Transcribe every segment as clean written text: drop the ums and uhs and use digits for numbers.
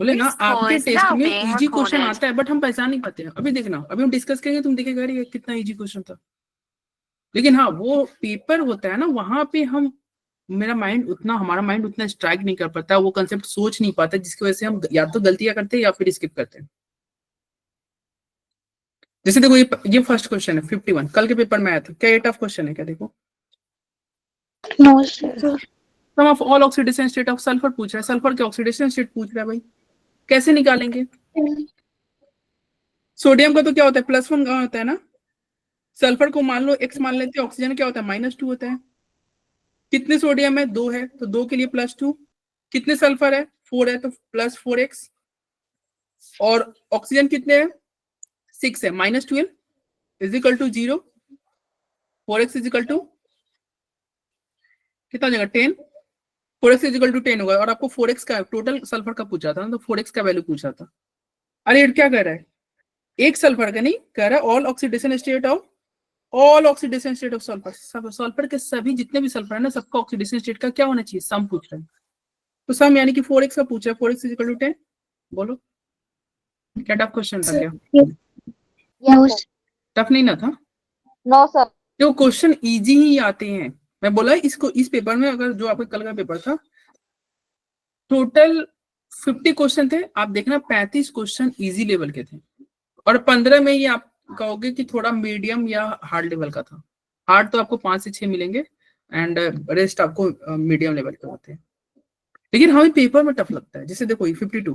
बोले ना This call आपके is टेस्ट now में being इजी क्वेश्चन recorded. आता है बट हम पहचान नहीं पाते हैं। अभी देखना, अभी हम डिस्कस करेंगे, तुम देखेगा अरे ये कितना इजी क्वेश्चन था। लेकिन हाँ वो पेपर होता है ना, वहां पे हम हमारा माइंड उतना स्ट्राइक नहीं कर पाता, वो कंसेप्ट सोच नहीं पाता, जिसकी वजह से हम या तो गलतियां करते हैं या फिर स्किप करते हैं। जैसे देखो ये फर्स्ट क्वेश्चन है 51, कल के पेपर में आया था। क्या ये टफ क्वेश्चन है क्या? देखो, no sir. Sum of all oxidation state of sulphur पूछ रहा है, सल्फर के ऑक्सीडेशन स्टेट पूछ रहा है भाई, कैसे निकालेंगे? सोडियम का तो क्या होता है, +1 का होता है ना। सल्फर को मान लो x मान लेते हैं, ऑक्सीजन क्या होता है -2 होता है। कितने सोडियम है? 2 है, तो 2 के लिए +2। कितने सल्फर है? 4 है, तो +4x। और ऑक्सीजन कितने हैं? 6 है, -12 is equal to 0। 4x is equal to कितना हो जाएगा? 10। 4x इज इक्वल टू 10 होगा। और आपको 4x का टोटल सल्फर का पूछा था ना, तो 4x का वैल्यू पूछा था। अरे ये क्या कर रहा है, एक सल्फर का नहीं कह रहा है, all oxidation state of sulphur. Sulphur के सभी जितने भी सल्फर है ना, सबका ऑक्सीडेशन स्टेट का क्या होना चाहिए, सम पूछ रहे हैं। तो सम यानी कि 4x का पूछा है, 4x इज इक्वल टू 10। बोलो क्या टफ क्वेश्चन था क्या? टफ नहीं ना था। No sir. तो क्वेश्चन इजी ही आते हैं। मैं बोला इसको, इस पेपर में अगर जो आपका कल का पेपर था, टोटल 50 क्वेश्चन थे, आप देखना 35 क्वेश्चन इजी लेवल के थे, और 15 में ही आप कहोगे कि थोड़ा मीडियम या हार्ड लेवल का था। हार्ड तो आपको 5 से 6 मिलेंगे, एंड रेस्ट आपको मीडियम लेवल के होते हैं। लेकिन हमें पेपर में टफ लगता है। जैसे देखो ये 52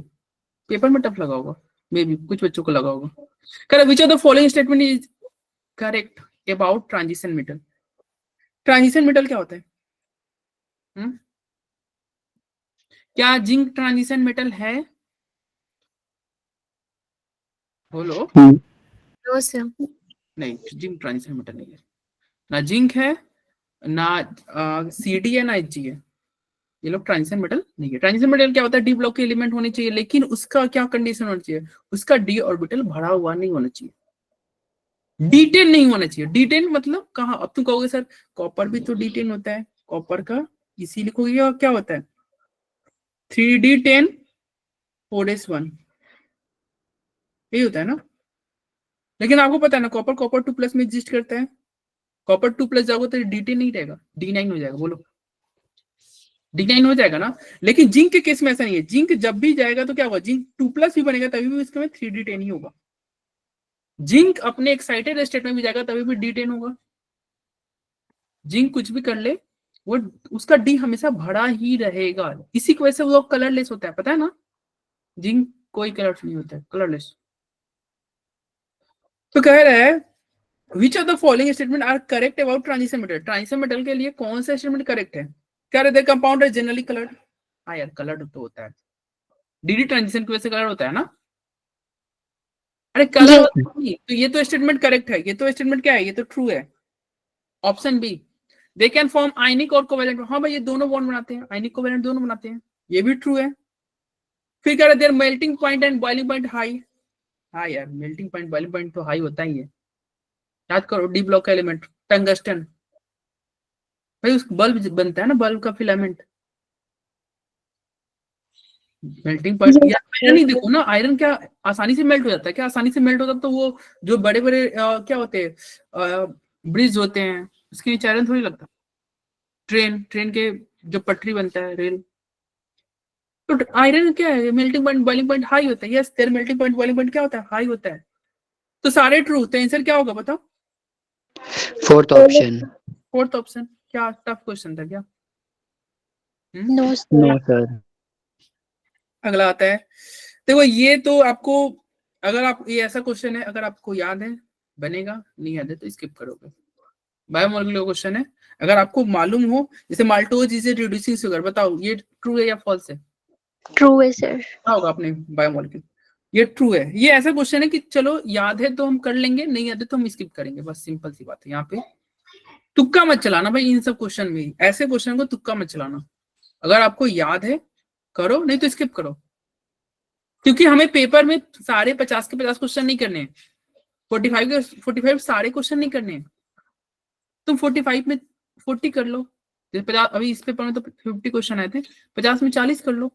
पेपर में टफ लगा होगा, मे बी कुछ बच्चों को लगा होगा। Correct, which of the following statement is correct about transition metal? Transition metal क्या होता है? क्या जिंक ट्रांजिशन मेटल है? बोलो। No, sir. नहीं, जिंक ट्रांजिशन मेटल नहीं है। ना जिंक है, ना CD है, ना Hg है। ये लोग ट्रांजिशन मेटल नहीं है। ट्रांजिशन मेटल क्या होता है? डी ब्लॉक के एलिमेंट होने चाहिए, लेकिन उसका क्या कंडीशन होना चाहिए? उसका d ऑर्बिटल भरा हुआ नहीं होना चाहिए, D10 नहीं होना चाहिए। D10 मतलब कहाँ? अब तुम कहोगे सर कॉपर भी तो D10 होता है, कॉपर का इसी लिखोगे, और क्या होता है 3D10 4s1, यही होता है ना। लेकिन आपको पता है ना कॉपर कॉपर 2+ में एग्जिस्ट करता है। कॉपर 2+ जाओगे तो D10 नहीं रहेगा, D9 हो जाएगा। बोलो D9 हो जाएगा ना। लेकिन जिंक के केस में ऐसा नहीं है, जिंक जब भी जाएगा तो क्या होगा, जिंक 2+ भी बनेगा तभी भी इसके में 3D10 ही होगा। जिंक अपने एक्साइटेड स्टेट में भी जाएगा तभी भी D10 होगा। जिंक कुछ भी कर ले, वो उसका डी हमेशा भरा ही रहेगा। इसी की वजह से वो कलरलेस होता है, पता है ना। जिंक कोई कलर नहीं होता है, कलरलेस। तो कह रहा है which of the following statement are correct about transition metal? Transition metal के लिए कौन सा स्टेटमेंट करेक्ट है? कह रहे थे कंपाउंड है जनरली कलर्ड। हाँ यार कलर्ड तो होता है, डीडी ट्रांजिशन की वजह से कलर होता है ना। अरे कलर होता है, तो ये तो स्टेटमेंट करेक्ट है। ये तो स्टेटमेंट क्या है? ये तो ट्रू है। Option B, they can form ionic और कोवेलेंट। हाँ भाई ये दोनों बॉन्ड बनाते हैं, आयनिक कोवेलेंट दोनों बनाते हैं, ये भी ट्रू है। फिर कह रहे their melting point and boiling point high. हाँ यार मेल्टिंग पॉइंट बॉइलिंग पॉइंट तो हाई होता ही है। याद करो डी ब्लॉक का एलिमेंट टंगस्टन, भाई उस बल्ब बनता है ना, बल्ब का फिलामेंट। मेल्टिंग पॉइंट या आयरन ही देखो ना, आयरन क्या आसानी से मेल्ट हो जाता है? क्या आसानी से मेल्ट होता है? तो वो जो बड़े बड़े क्या होते हैं ब्रिज होते हैं, उसके नीचे आयरन थोड़ी लगता। ट्रेन के जो पटरी बनता है, रेल, तो आयरन क्या है, melting point boiling point high होता है। यस, तेरा मेल्टिंग पॉइंट बॉइलिंग पॉइंट क्या होता है? हाई होता है। तो सारे ट्रू, तो आंसर क्या होगा बताओ? Fourth option. Fourth option. क्या टफ क्वेश्चन था क्या? No no sir. अगला आता है, देखो ये तो आपको, अगर आप, ये ऐसा क्वेश्चन है अगर आपको याद है बनेगा, नहीं याद है तो स्किप करोगे। बायोमोलिकुलर क्वेश्चन है, अगर आपको मालूम हो, जैसे माल्टोज इज रिड्यूसिंग शुगर, बताओ ये ट्रू है या फॉल्स है? ट्रू है सर। क्या होगा आपने बायोमोलिक्यूल, ये ट्रू है। ये ऐसा क्वेश्चन है कि चलो याद है तो हम कर लेंगे, नहीं याद है तो हम स्किप करेंगे, बस सिंपल सी बात है। यहाँ पे तुक्का मत चलाना भाई, इन सब क्वेश्चन में ऐसे क्वेश्चन को तुक्का मत चलाना। अगर आपको याद है करो, नहीं तो स्किप करो, क्योंकि हमें पेपर में सारे 50 के 50 क्वेश्चन नहीं करने हैं। 45 के 45 सारे क्वेश्चन नहीं करने हैं। तुम 45 में 40 कर लो, जैसे 50 अभी इस पेपर में तो 50 क्वेश्चन आए थे, 50 में 40 कर लो,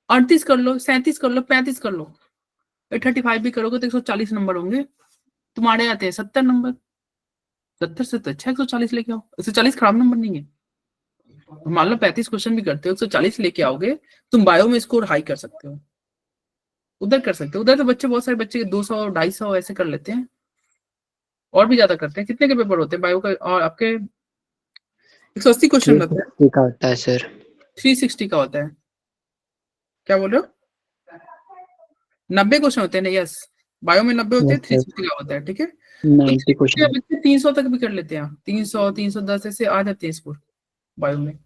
38 कर लो, 37 कर लो, 35 कर लो, 35 भी करोगे तो 140 नंबर होंगे, तुम्हारे आते हैं 70 नंबर। 70 से तो अच्छा 140 लेके आओ, 140 खराब नंबर नहीं है। मान लो 35 क्वेश्चन भी करते हो, 140 लेके आओगे, तुम बायो में स्कोर हाई कर सकते हो, उधर कर सकते हो। उधर तो बच्चे, बहुत सारे बच्चे 200 250 ऐसे कर लेते हैं, और भी ज्यादा करते हैं। कितने के पेपर होते हैं बायो का? और आपके 180 क्वेश्चन होता है, 360 का होता है सर। 360 का होता है। क्या बोल रहे हो? 90 क्वेश्चन होते हैं ना? यस, बायो में 90 होते हैं, यस सर, 360 का होता है, ठीक है। 90 तो क्वेश्चन। बच्चे 300 तक भी कर लेते हैं, 300 310 ऐसे आ जाते हैं स्कोर बायो में।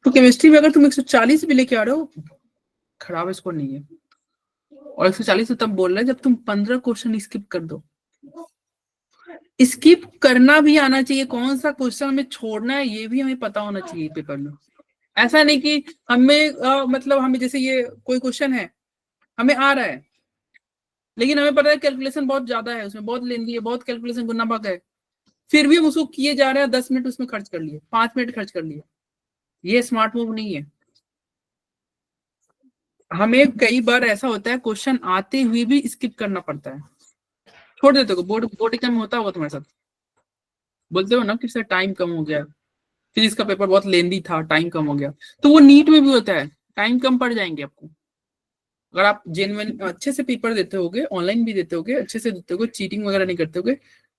तो केमिस्ट्री में अगर तुम 140 भी लेके आ रहे हो, खराब स्कोर नहीं है। और 140 तो तब बोल रहे हैं जब तुम 15 क्वेश्चन स्किप कर दो। स्किप करना भी आना चाहिए, कौन सा क्वेश्चन हमें छोड़ना है ये भी हमें पता होना चाहिए पेपर में। ऐसा नहीं कि हमें मतलब हमें जैसे ये कोई क्वेश्चन है, हमें आ रहा है, लेकिन हमें पता है कैलकुलेशन बहुत ज्यादा है, उसमें बहुत लेंदी है, बहुत कैलकुलेशन गुना भाग है, फिर भी हम उसको किए जा रहे हैं, 10 मिनट उसमें खर्च कर लिए, 5 मिनट खर्च कर लिए। ये स्मार्ट मूव नहीं है। हमें कई बार ऐसा होता है क्वेश्चन आते हुए भी स्किप करना पड़ता है, छोड़ देते हो। बोर्ड बोर्ड एग्जाम में होता होगा तुम्हारे साथ, बोलते हो ना कि सर टाइम कम हो गया, फिजिक्स का पेपर बहुत लेंदी था, टाइम कम हो गया। तो वो नीट में भी होता है, टाइम कम पड़ जाएंगे आपको। अगर आप जेन्युइन अच्छे से पेपर देते होगे, ऑनलाइन भी देते होगे, अच्छे से देते होगे, चीटिंग वगैरह नहीं करते होगे,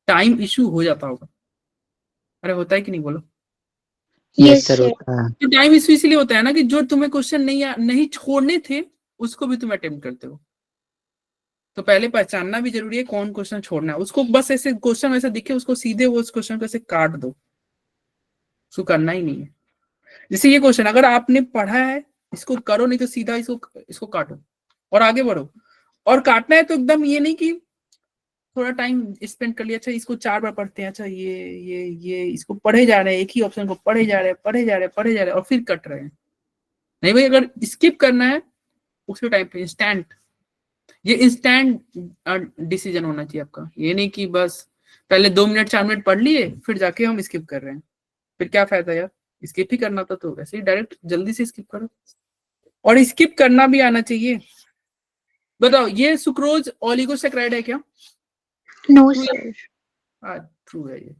टाइम इशू हो जाता होगा। अरे होता है कि नहीं, बोलो। यस सर, होता है। तो टाइम इशू इसलिए होता है ना कि जो तुम्हें क्वेश्चन नहीं छोड़ने थे उसको भी तुम अटेम्प्ट करते हो। तो पहले पहचानना भी जरूरी है कौन क्वेश्चन छोड़ना है। उसको बस ऐसे क्वेश्चन वैसे दिखे, उसको सीधे वो उस क्वेश्चन को ऐसे काट दो, उसको करना ही नहीं है। जैसे ये क्वेश्चन अगर आपने पढ़ा है, इसको करो, नहीं तो सीधा इसको इसको काटो और आगे बढ़ो। और काटना है तो एकदम ये नहीं कि थोड़ा टाइम स्पेंड कर लिया, अच्छा इसको 4 बार पढ़ते हैं, अच्छा ये इसको पढ़े जा रहे हैं, एक ही ऑप्शन को पढ़े जा रहे हैं, पढ़े जा रहे हैं, पढ़े जा रहे हैं, और फिर कट रहे हैं। नहीं भाई, अगर स्किप करना है उसके टाइम पे इंस्टेंट, ये इंस्टेंट डिसीजन होना चाहिए आपका। ये नहीं कि बस पहले 2 मिनट 4 मिनट पढ़ लिए फिर जाके हम स्किप कर रहे हैं, फिर क्या फायदा यार। स्किप ही करना था तो वैसे ही डायरेक्ट जल्दी से स्किप करो, और स्किप करना भी आना चाहिए। बताओ, ये सुक्रोज ओलिगोसैकेराइड है क्या? No, sir. ट्रू है ये,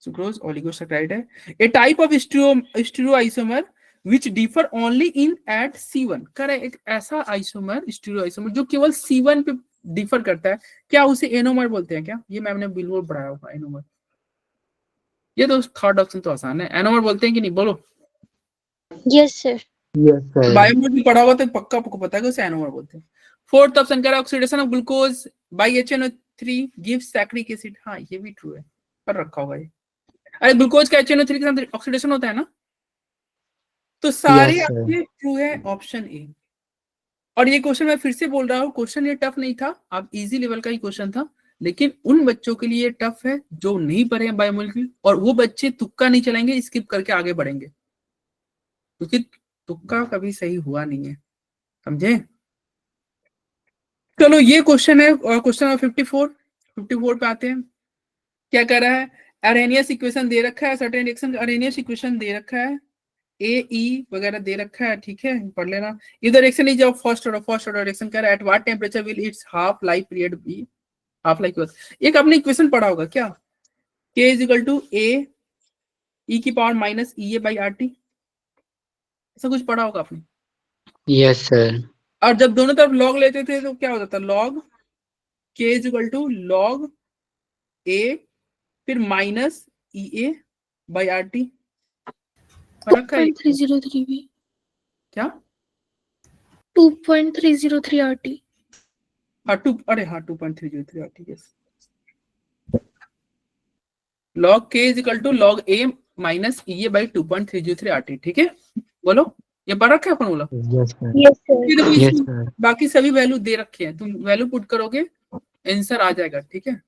सुक्रोज ओलिगोसैकेराइड है। A type of stereoisomer which differ only in at C1। करे एक ऐसा आइसोमर, स्टीरियोआइसोमर जो केवल C1 पे डिफर करता है, क्या उसे एनोमर बोलते हैं क्या? ये मैम ने बिल्कुल पढ़ाया होगा एनोमर। ये तो थर्ड ऑप्शन तो आसान है, एनोमर बोलते हैं कि नहीं, बोलो। Yes, sir. Yes sir. Bio में भी पढ़ा होगा तो पक्का आपको पता है कि उसे एनोमर बोलते हैं। फोर्थ ऑप्शन कह रहा है oxidation of glucose by HNO3 gives saccharic acid. हाँ ये भी ट्रू है, पर रखा होगा ये। अरे ग्लूकोज का HNO3 के साथ ऑक्सीडेशन होता है ना, तो सारे यस सर। आपके ट्रू है, ऑप्शन ए। और ये क्वेश्चन मैं फिर से बोल रहा हूँ, क्वेश्चन ये टफ नहीं था, आप इजी लेवल का ही क्वेश्चन था, लेकिन उन बच्चों के लिए टफ है जो नहीं पढ़े हैं बायोमोलिक्यूल, और वो बच्चे तुक्का नहीं चलाएंगे, स्किप करके आगे बढ़ेंगे, क्योंकि तुक्का कभी सही हुआ नहीं है, समझे। चलो ये क्वेश्चन है, और क्वेश्चन नंबर 54 पे आते हैं। क्या कर रहा है? अरेनियस इक्वेशन दे रखा है, सर्टेन रिएक्शन अरेनियस इक्वेशन दे रखा है, ए ई वगैरह दे रखा है, ठीक है, पढ़ लेना। इधर reaction is of first order reaction कर रहा है, at what temperature will its half life period be. Half life एक आपने इक्वेशन पढ़ा होगा क्या, K is equal to A E की power minus E A by R T, ऐसा कुछ पढ़ा होगा आपने। Yes sir. और जब दोनों तरफ लॉग लेते थे तो क्या होता था, log K is equal to log ए फिर minus E A by R T. फर्क है 2.303 भी। क्या? 2.303 RT। हाँ टू, अरे हाँ 2.303 R T, yes. Log K is equal to log A minus E A by 2.303 R T, ठीक है। बोलो, ये पढ़ रखा है formula? Yes sir. Yes, sir. ये देखो यस इसमें सर। बाकी सभी वैल्यू दे रखे हैं, तुम वैल्यू पुट करोगे आंसर आ जाएगा, ठीक है।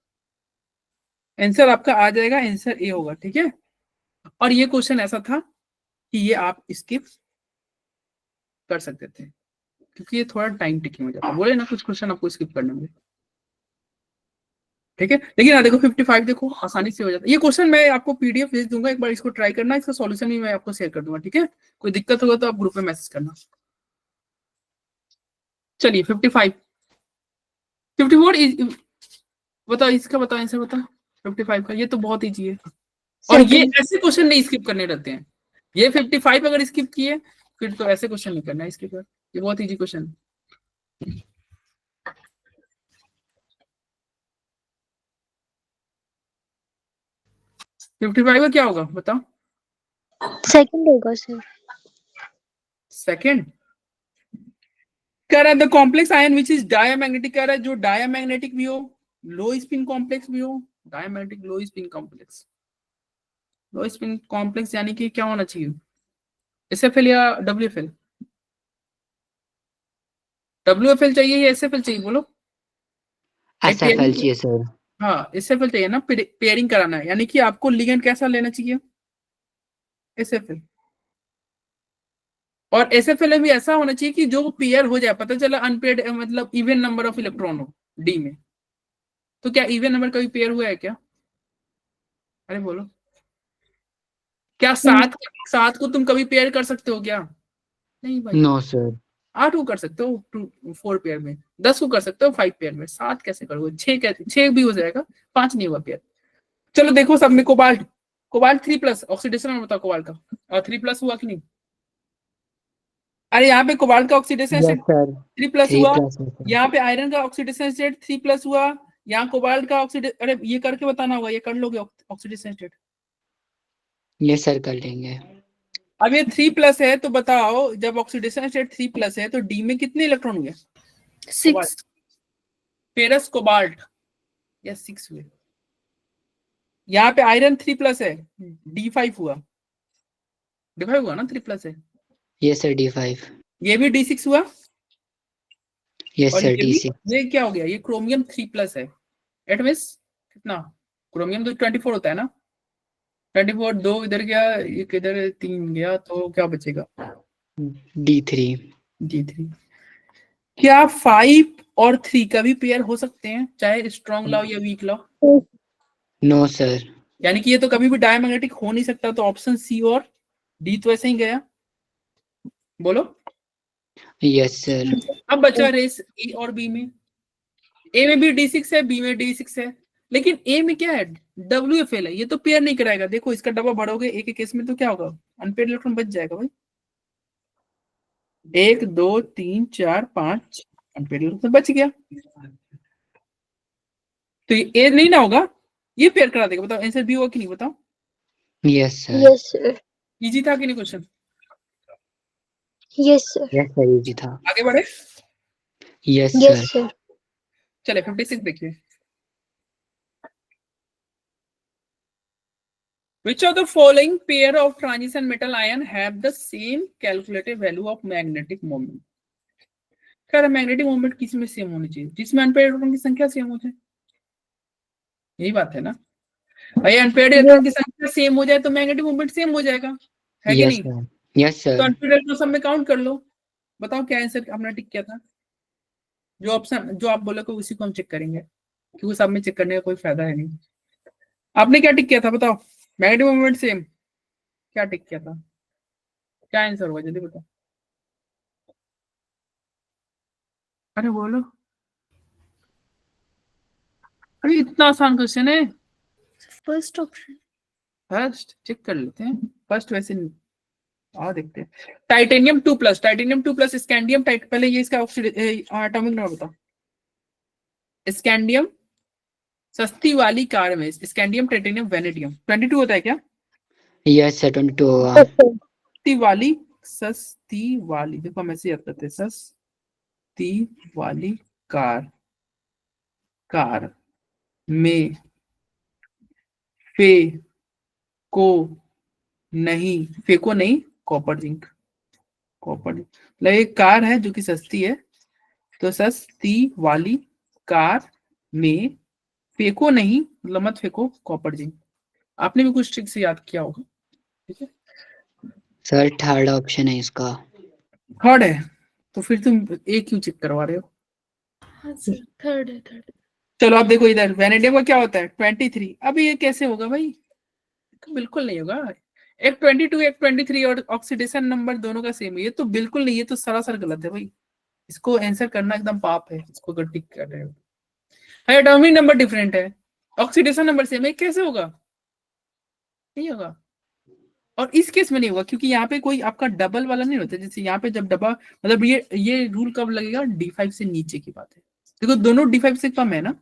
आंसर आपका आ जाएगा, आंसर ए होगा, ठीक है। और ये क्वेश्चन ऐसा था कि ये आप स्किप कर सकते थे, क्योंकि ये थोड़ा टाइम टेकिंग हो जाता है, बोले ना कुछ क्वेश्चन आपको स्किप करने में, ठीक है। लेकिन यहाँ देखो 55 देखो आसानी से हो जाता है। ये क्वेश्चन मैं आपको पीडीएफ भेज दूंगा, एक बार इसको ट्राई करना, इसका सॉल्यूशन भी मैं आपको शेयर कर दूंगा, ठीक है। कोई दिक्कत होगा तो आप ग्रुप में मैसेज करना। चलिए 55 54 बताओ, इसका बताओ आंसर बताओ 55 का। ये तो बहुत इजी है, और ये Seven. ऐसे क्वेश्चन नहीं स्किप करने रहते हैं। ये 55 अगर स्किप किए फिर तो ऐसे क्वेश्चन नहीं करना है इसके ऊपर, ये बहुत इजी क्वेश्चन। 55 का क्या होगा बताओ? Second होगा सर। सेकंड। कह रहा है the complex ion which is diamagnetic, कह रहा है जो डायमैग्नेटिक भी हो, लो स्पिन कॉम्प्लेक्स भी हो, डायमैग्नेटिक लो स्पिन कॉम्प्लेक्स। लो स्पिन कॉम्प्लेक्स यानी कि क्या होना चाहिए, एसएफएल या डब्ल्यूएफएल? डब्ल्यूएफएल चाहिए या एसएफएल चाहिए बोलो? SFL चाहिए सर। हाँ एसएफएल चाहिए ना, पेयरिंग कराना है, यानी कि आपको लिगेंड कैसा लेना चाहिए, एसएफएल। और एसएफएल में भी ऐसा होना चाहिए कि जो पेयर हो जाए, पता चला अनपेयर्ड मतलब इवन नंबर ऑफ इलेक्ट्रॉन हो डी में। तो क्या इवन नंबर कभी पेयर हुआ है क्या? अरे बोलो, क्या सात सात को तुम कभी पेयर कर सकते हो क्या? नहीं भाई। No sir. 8 को कर सकते हो 4 पेयर में, 10 को कर सकते हो 5 पेयर में, 7 कैसे करोगे? 6 कैसे, 6 भी हो जाएगा, 5 नहीं हुआ पेयर। चलो देखो सब में कोबाल्ट, कोबाल्ट 3+ ऑक्सीडेशन में बताओ कोबाल्ट का, और 3+ हुआ कि नहीं? अरे यहाँ पे कोबाल्ट का ऑक्सीडेशन यस सर। 3+ 3 हुआ, प्लस है सर। यहाँ पे आयरन का ऑक्सीडेशन स्टेट 3+ हुआ, यहाँ कोबाल्ट का ऑक्सीडेशन, अरे ये करके बताना होगा, ये कर लोगे ऑक्सीडेशन स्टेट? ये सर कर लेंगे। अब ये 3+ है तो बताओ, जब ऑक्सीडेशन स्टेट 3+ है तो डी में कितने इलेक्ट्रॉन हुए? 6. फेरस कोबाल्ट या 6 हुए। यहाँ पे आयरन 3+ है, D5 हुआ, D5 हुआ ना, 3+ है। ये सर D5। ये भी D6 हुआ, यस और सर ये भी, D6। ये क्या हो गया, ये क्रोमियम 3+ है। एट मींस कितना, क्रोमियम तो 24 होता है ना, 24 दो इधर गया, एक इधर 3 गया, तो क्या बचेगा? D3। D3। क्या 5 और 3 का भी पेयर हो सकते हैं, चाहे स्ट्रॉन्ग लाओ या वीक लाओ? No sir. यानी कि ये तो कभी भी डायमैग्नेटिक हो नहीं सकता, तो ऑप्शन सी और डी तो ऐसे ही गया। बोलो। Yes sir. अब बचा रेस ए और बी में। ए में भी D6 है, बी में D6 है, लेकिन ए में क्या है, WFL है, ये तो पेयर नहीं कराएगा। देखो इसका डब्बा बढ़ोगे एक एक केस में तो क्या होगा, अनपेयर इलेक्ट्रॉन बच जाएगा भाई। 1 2 3 4 5 अनपेयर इलेक्ट्रॉन बच गया, तो ये ए नहीं ना होगा, ये पेयर करा देगा। बताओ आंसर बी होगा कि नहीं बताओ? Yes sir. Yes sir. Easy था कि नहीं question? Yes sir. Yes sir easy था। आगे बढ़े। Yes Yes sir. sir. चले 56 देखिए। Which of the following pair of transition metal ion have the same calculated value of magnetic moment? कह रहा मैग्नेटिक मोमेंट किस में सेम होनी चाहिए, जिसमें अनपेयर्ड इलेक्ट्रॉन की संख्या सेम हो जाए। यही बात है ना भाई, अनपेयर्ड इलेक्ट्रॉन की संख्या सेम हो जाए तो मैग्नेटिक मोमेंट सेम हो जाएगा, है कि यस नहीं? सर। यस तो सर। अनपेयर्ड इलेक्ट्रॉन सब में काउंट कर लो। बताओ क्या आंसर अपना टिक किया था? जो ऑप्शन जो आप बोलोगे उसी को हम चेक करेंगे, क्योंकि सब में चेक करने का कोई फायदा है नहीं। आपने क्या टिक किया था बताओ? मैग्नेटिक मोमेंट सेम, क्या टिक किया था, क्या आंसर होगा जल्दी बताओ। अरे बोलो, अरे इतना आसान क्वेश्चन है। First option. फर्स्ट चेक कर लेते हैं, फर्स्ट वैसे नहीं। देखते हैं। टाइटेनियम 2+, टाइटेनियम 2+ स्कैंडियम टाइट, पहले ये इसका एटॉमिक नंबर बताओ। स्कैंडियम सस्ती वाली कार में, स्कैंडियम टाइटेनियम वेनेडियम 22 होता है क्या? यस सर 22 होगा। सस्ती वाली, सस्ती वाली, देखो हम ऐसे याद करते हैं, सस्ती वाली कार, कार में फे को नहीं, फेको नहीं, कॉपर जिंक, कॉपर मतलब एक कार है जो कि सस्ती है, तो सस्ती वाली कार में फेको नहीं, मतलब मत फेंको कॉपर जिंक। आपने भी कुछ ट्रिक से याद किया होगा, ठीक है। सर थर्ड ऑप्शन है इसका। थर्ड है, तो फिर तुम एक क्यों चेक करवा रहे हो? हाँ सर, थर्ड है थर्ड। चलो आप देखो इधर, वेनेडियम का क्या होता है 23। अभी ये कैसे होगा भाई, बिल्कुल नहीं होगा। एक 22 एक 23 और ऑक्सीडेशन नंबर दोनों का सेम है, ये तो बिल्कुल नहीं, ये तो सरासर गलत है भाई। इसको आंसर करना एकदम पाप है, इसको अगर टिक कर रहे हो। एटॉमिक नंबर डिफरेंट है, ऑक्सीडेशन नंबर सेम है, कैसे होगा? नहीं होगा। और इस केस में नहीं होगा क्योंकि यहाँ पे कोई आपका डबल वाला नहीं होता। जैसे यहाँ पे जब डबल, मतलब ये रूल कब लगेगा? D5 से नीचे की बात है। देखो दोनों D5 से कम है ना।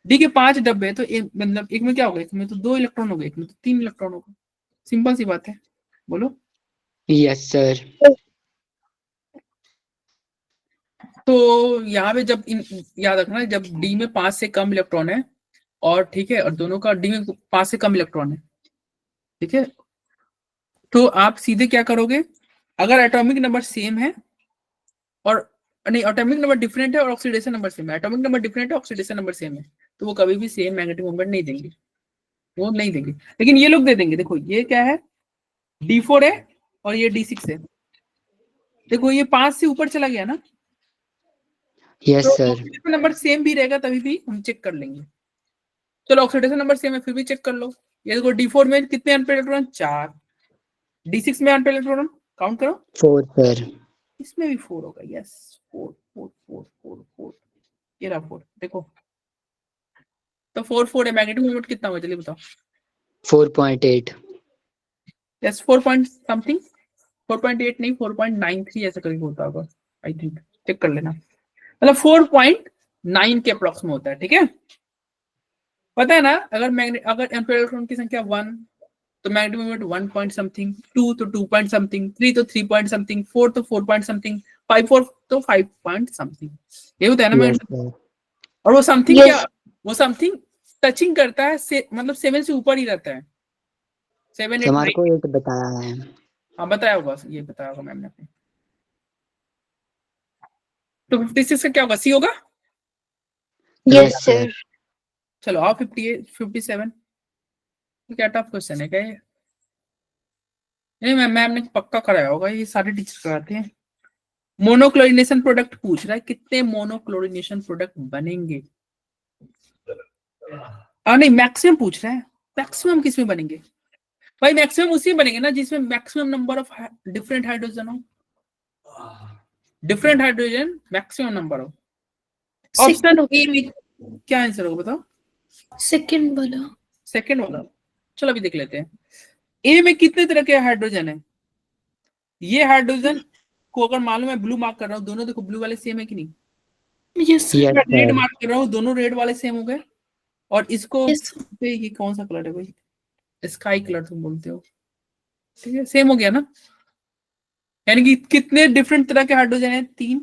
डी के 5 डब्बे तो एक, मतलब एक में क्या होगा? एक में तो 2 इलेक्ट्रॉन हो गए, एक में तो 3 इलेक्ट्रॉन होगा। सिंपल सी बात है, बोलो। Yes sir. तो यहाँ पे जब याद रखना, जब डी में 5 से कम इलेक्ट्रॉन है और ठीक है, और दोनों का डी में 5 से कम इलेक्ट्रॉन है, ठीक है, तो आप सीधे क्या करोगे? अगर एटॉमिक नंबर सेम है और नहीं, एटॉमिक नंबर डिफरेंट है और ऑक्सीडेशन नंबर सेम है, एटॉमिक नंबर डिफरेंट है, ऑक्सीडेशन नंबर सेम है, तो वो कभी भी सेम मैग्नेटिक मोमेंट नहीं देंगे, वो नहीं देंगे। लेकिन ये लोग दे देंगे। देखो ये क्या है? D4 है और ये D6 है। देखो ये 5 से ऊपर चला गया ना, यस तो सर। ऑक्सीडेशन नंबर सेम भी रहेगा तभी भी हम चेक कर लेंगे। चलो ऑक्सीडेशन नंबर सेम है फिर भी चेक कर लो। ये देखो D4 में कितने अनपेड इलेक्ट्रॉन? 4। D6 में अनपेड इलेक्ट्रॉन काउंट करो, 4 सर। इसमें भी 4 होगा। यस, 4 4 4 4 4, ये रहा 4। देखो तो 4 4 है, मैग्नेटिक मोमेंट कितना होगा जल्दी बताओ? 4.8। यस, 4 पॉइंट समथिंग, 4.8 नहीं, 4.93 ऐसा करके होता होगा आई थिंक, चेक कर लेना। मतलब 4.9 के अप्रोक्स में होता है, ठीक है। पता है ना, अगर एम्पेयर इलेक्ट्रॉन की संख्या 1 तो मैग्नेटिक मोमेंट 1 पॉइंट समथिंग, 2 तो 2 पॉइंट समथिंग, 3 तो 3 पॉइंट समथिंग, 4 तो 4 पॉइंट समथिंग, 5 4 तो 5 पॉइंट समथिंग, ये होता है ना यस मैग्नेटिक। सर। और वो समथिंग Yes. क्या, वो समथिंग टचिंग करता है मतलब 7 से ऊपर ही रहता है, 7 8 हमारे 9। को 8 बताया है। हाँ बताया होगा, ये बताया होगा मैम ने अपने। तो 56 का क्या होगा? सी होगा। Yes, yes sir. सर। चलो आओ 58 57। क्या टफ क्वेश्चन है क्या ये? नहीं मैम, मैम ने पक्का कराया होगा, ये सारे टीचर कराते हैं। मोनोक्लोरिनेशन प्रोडक्ट पूछ रहा है, कितने मोनोक्लोरिनेशन प्रोडक्ट बनेंगे? नहीं, मैक्सिमम पूछ रहा है। मैक्सिमम किस में बनेंगे? भाई मैक्सिमम उसी में बनेंगे ना जिसमें maximum number of different hydrogen हो। डिफरेंट हाइड्रोजन मैक्सिमम नंबर हो। Option Second. ए में क्या आंसर होगा बताओ? Second वाला. सेकंड वाला। चलो अभी देख लेते हैं। ए में कितने तरह के हाइड्रोजन है? ये हाइड्रोजन को अगर मालूम है, ब्लू मार्क कर रहा हूँ, दोनों देखो ब्लू वाले सेम है कि नहीं? Yes, sir. Yes red sir. Mark कर रहा हूँ, दोनों रेड वाले सेम हो गए। और इसको Yes. ये कौन सा कलर है भाई? स्काई कलर तुम बोलते हो, ठीक है, सेम हो गया ना। यानी कि कितने डिफरेंट तरह के हाइड्रोजन है? 3।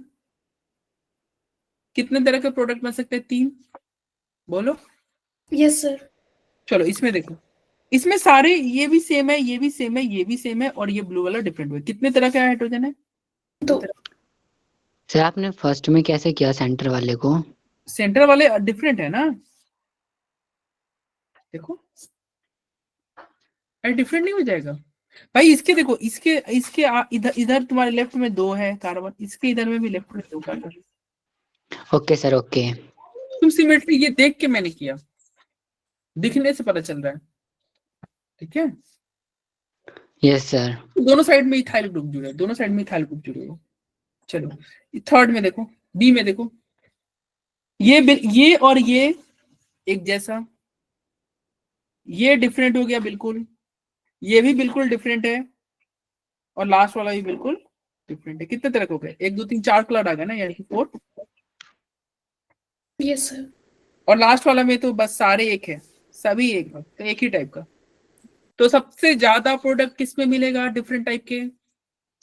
कितने तरह के प्रोडक्ट बन सकते हैं? 3, बोलो। Yes, sir. चलो इसमें देखो, इसमें सारे ये भी सेम है, ये भी सेम है, ये भी सेम है, और ये ब्लू वाला डिफरेंट हुआ। कितने तरह का हाइड्रोजन है? 2. सर आपने फर्स्ट में कैसे किया सेंटर वाले को? सेंटर वाले डिफरेंट है ना, देखो डिफरेंट नहीं हो जाएगा भाई। इसके देखो, इसके इसके इधर इधर तुम्हारे लेफ्ट में 2 है कार्बन, इसके इधर में भी लेफ्ट में 2 कार्बन। Okay sir okay. तुम सिमेट्री ये देख के मैंने किया, दिखने से पता चल रहा है, ठीक है। Yes sir. दोनों साइड में इथाइल ग्रुप जुड़े हैं, दोनों साइड में इथाइल ग्रुप जुड़े हुए। चलो थर्ड में देखो, बी में देखो, ये और ये एक जैसा, ये डिफरेंट हो गया बिल्कुल, ये भी बिल्कुल डिफरेंट है, और लास्ट वाला भी बिल्कुल डिफरेंट है। कितने तरह के हो गए? 1 2 3 4 कलर आ गए ना, यानी कि 4। Yes, sir. और लास्ट वाला में तो बस सारे एक है, सभी एक है, तो एक ही टाइप का। तो सबसे ज्यादा प्रोडक्ट किस में मिलेगा डिफरेंट टाइप के?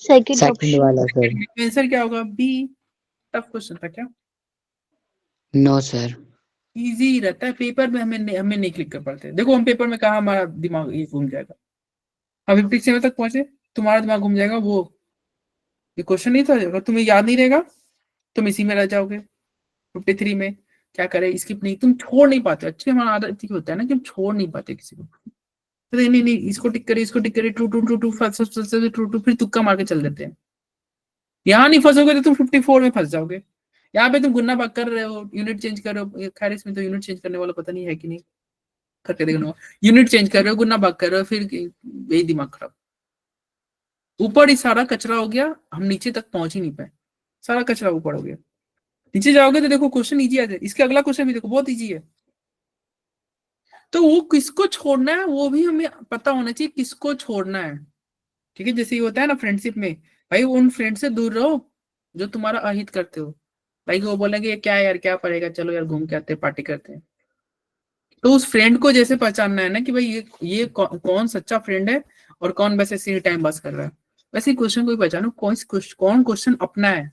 Second second option. वाला सर। आंसर क्या होगा? बी। टफ क्वेश्चन था क्या? No sir. इजी रहता है, पेपर में हमें नहीं क्लिक कर पाते। देखो हम पेपर में कहा हमारा दिमाग ये घूम जाएगा। हम 57 तक पहुंचे, तुम्हारा दिमाग घूम जाएगा। वो ये क्वेश्चन नहीं था, अगर तुम्हें याद नहीं रहेगा तुम इसी में रह जाओगे। 53 में क्या करे, स्किप नहीं, तुम छोड़ नहीं पाते। अच्छे हमारा आदत ये होता है ना कि हम छोड़ नहीं पाते किसी को। तो नहीं नहीं, इसको टिक करे, इसको टिक करे, true true true true, true true, फिर तुक्का मार के चल देते हैं। यहाँ नहीं फंसोगे तो तुम 54 में फंस जाओगे। यहाँ पे तुम गुन्ना भाग कर रहे हो, यूनिट चेंज कर रहे हो। खैर इसमें तो यूनिट चेंज करने वाला पता नहीं है कि नहीं, करके देखना। यूनिट चेंज कर रहे हो, गुन्ना भाग कर रहे हो, फिर यही दिमाग खराब। ऊपर ही सारा कचरा हो गया, हम नीचे तक पहुंच ही नहीं पाए। सारा कचरा वो पढ़ोगे। नीचे जाओगे तो देखो क्वेश्चन इजी आ जाए। इसके अगला क्वेश्चन भी देखो बहुत इजी है। तो वो किसको छोड़ना है वो भी हमें पता होना चाहिए, किसको छोड़ना है। ठीक है, जैसे ये होता है ना फ्रेंडशिप में, भाई उन फ्रेंड से दूर रहो जो तुम्हारा अहित करते हो। भाई वो बोलेंगे ये क्या है यार, क्या पड़ेगा, चलो यार घूम के आते हैं, पार्टी करते हैं। तो उस फ्रेंड को जैसे पहचानना है ना कि भाई ये कौन सच्चा फ्रेंड है और कौन बस ऐसे ही टाइम पास कर रहा है। वैसे क्वेश्चन को भी पहचानो, कौन क्वेश्चन अपना है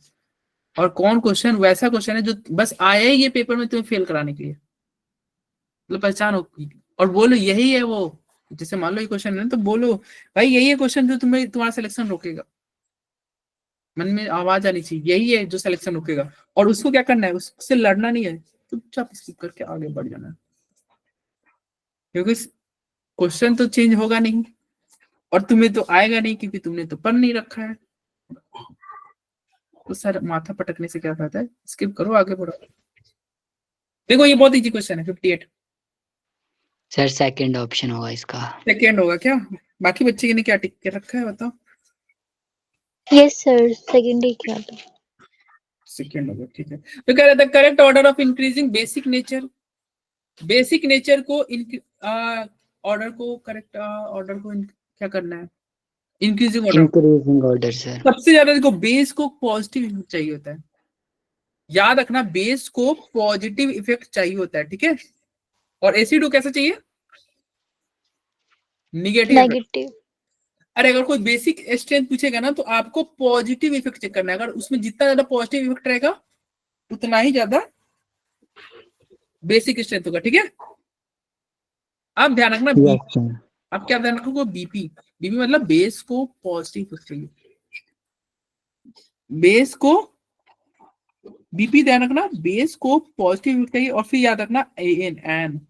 और कौन क्वेश्चन वैसा क्वेश्चन है जो बस आया ही ये पेपर में तुम्हें फेल कराने के लिए। मतलब पहचानो और बोलो यही है वो। जैसे मान लो ये क्वेश्चन है ना, तो बोलो भाई यही है क्वेश्चन जो तुम्हें तुम्हारा सिलेक्शन रोकेगा। मन में आवाज आनी चाहिए यही है जो सिलेक्शन रोकेगा। और उसको क्या करना है, उससे लड़ना नहीं है, चुपचाप स्किप करके आगे बढ़ जाना है। क्योंकि क्वेश्चन तो चेंज होगा नहीं और तुम्हें तो आएगा नहीं क्योंकि तुमने तो पढ़ नहीं रखा है। तो सर माथा पटकने से क्या फायदा है, स्किप करो आगे बढ़ो। देखो ये बहुत इजी क्वेश्चन है 58। सर सेकंड ऑप्शन होगा इसका। सेकेंड होगा क्या? बाकी बच्चे ने क्या टिक के रखा है बताओ। यस सर, सेकंड ही क्या था? सेकेंड होगा, ठीक है। तो कह रहा था correct order of increasing basic nature. Basic nature को ऑर्डर को करेक्ट ऑर्डर को क्या करना है, increasing order. Increasing order sir. सबसे ज्यादा देखो बेस को पॉजिटिव चाहिए होता है, याद रखना बेस को पॉजिटिव इफेक्ट चाहिए होता है, ठीक है। और एसिड को कैसा चाहिए, निगेटिव इफेक्ट। नेगेटिव। अरे अगर कोई बेसिक स्ट्रेंथ पूछेगा ना तो आपको पॉजिटिव इफेक्ट चेक करना है। अगर उसमें जितना ज्यादा पॉजिटिव इफेक्ट रहेगा उतना ही ज्यादा बेसिक स्ट्रेंथ होगा, ठीक है। आप ध्यान रखना यस सर। आप क्या ध्यान रखोगे, बीपी। बीपी मतलब बेस को पॉजिटिव इफेक्ट चाहिए, बेस को बीपी ध्यान रखना, बेस को पॉजिटिव इफेक्ट चाहिए। और फिर याद रखना एन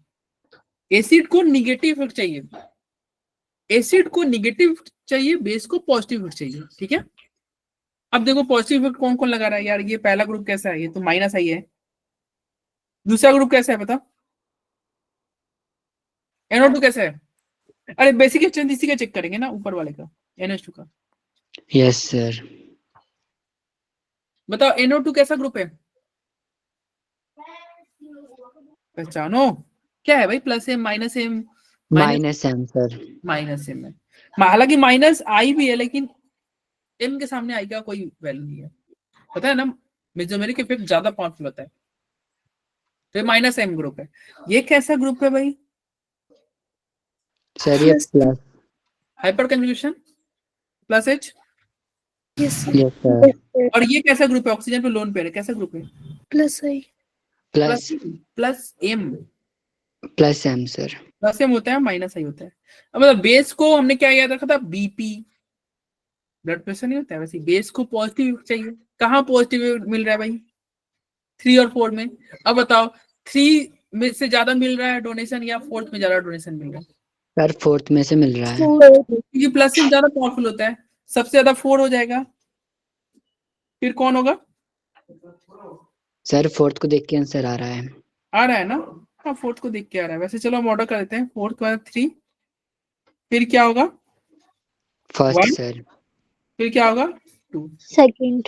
एसिड को निगेटिव इफेक्ट चाहिए, एसिड को निगेटिव चाहिए, बेस को पॉजिटिव इफेक्ट चाहिए, ठीक है। अब देखो पॉजिटिव इफेक्ट कौन कौन लगा रहा है यार, ये पहला ग्रुप कैसा है, ये तो माइनस आई है। दूसरा ग्रुप कैसा है बताओ, NO2 कैसा है। अरे बेसिक स्ट्रेंथ इसी का चेक करेंगे ना, ऊपर वाले का, NH2 का। Yes sir. बताओ NO2 कैसा ग्रुप है, पहचानो। क्या है भाई, plus M minus M, minus M sir. Minus M है। हालांकि माइनस आई भी है लेकिन एम के सामने आई का कोई वैल्यू नहीं है, पता है ना। मेसोमेरिक इफेक्ट ज्यादा पावरफुल होता है, तो माइनस एम ग्रुप है। ये कैसा ग्रुप है भाई, सर ये plus. Hyper conjugation, plus H. Yes yes sir. और ये कैसा ग्रुप है, ऑक्सीजन पे लोन पेयर है, कैसा ग्रुप है, plus I. Plus plus M. Plus M sir. Plus M होता है, माइनस आई होता है। अब मतलब बेस को हमने क्या याद रखा था, बीपी, ब्लड प्रेशर नहीं होता है, वैसे बेस को पॉजिटिव चाहिए। कहाँ पॉजिटिव मिल रहा है भाई, 3 और 4 में। अब बताओ 3 में से ज्यादा मिल रहा है डोनेशन या 4th में ज्यादा डोनेशन मिल रहा है, सर 4th में से मिल रहा है। क्योंकि प्लस एम ज्यादा पावरफुल होता है। सबसे ज्यादा 4 हो जाएगा, फिर कौन होगा, सर 4th को देख के आंसर आ रहा है। आ रहा है ना। हाँ 4th को देख के आ रहा है। वैसे चलो हम ऑर्डर कर देते हैं, 4th के बाद 3, फिर क्या होगा, फर्स्ट 1, सर। फिर क्या होगा 2। सेकंड।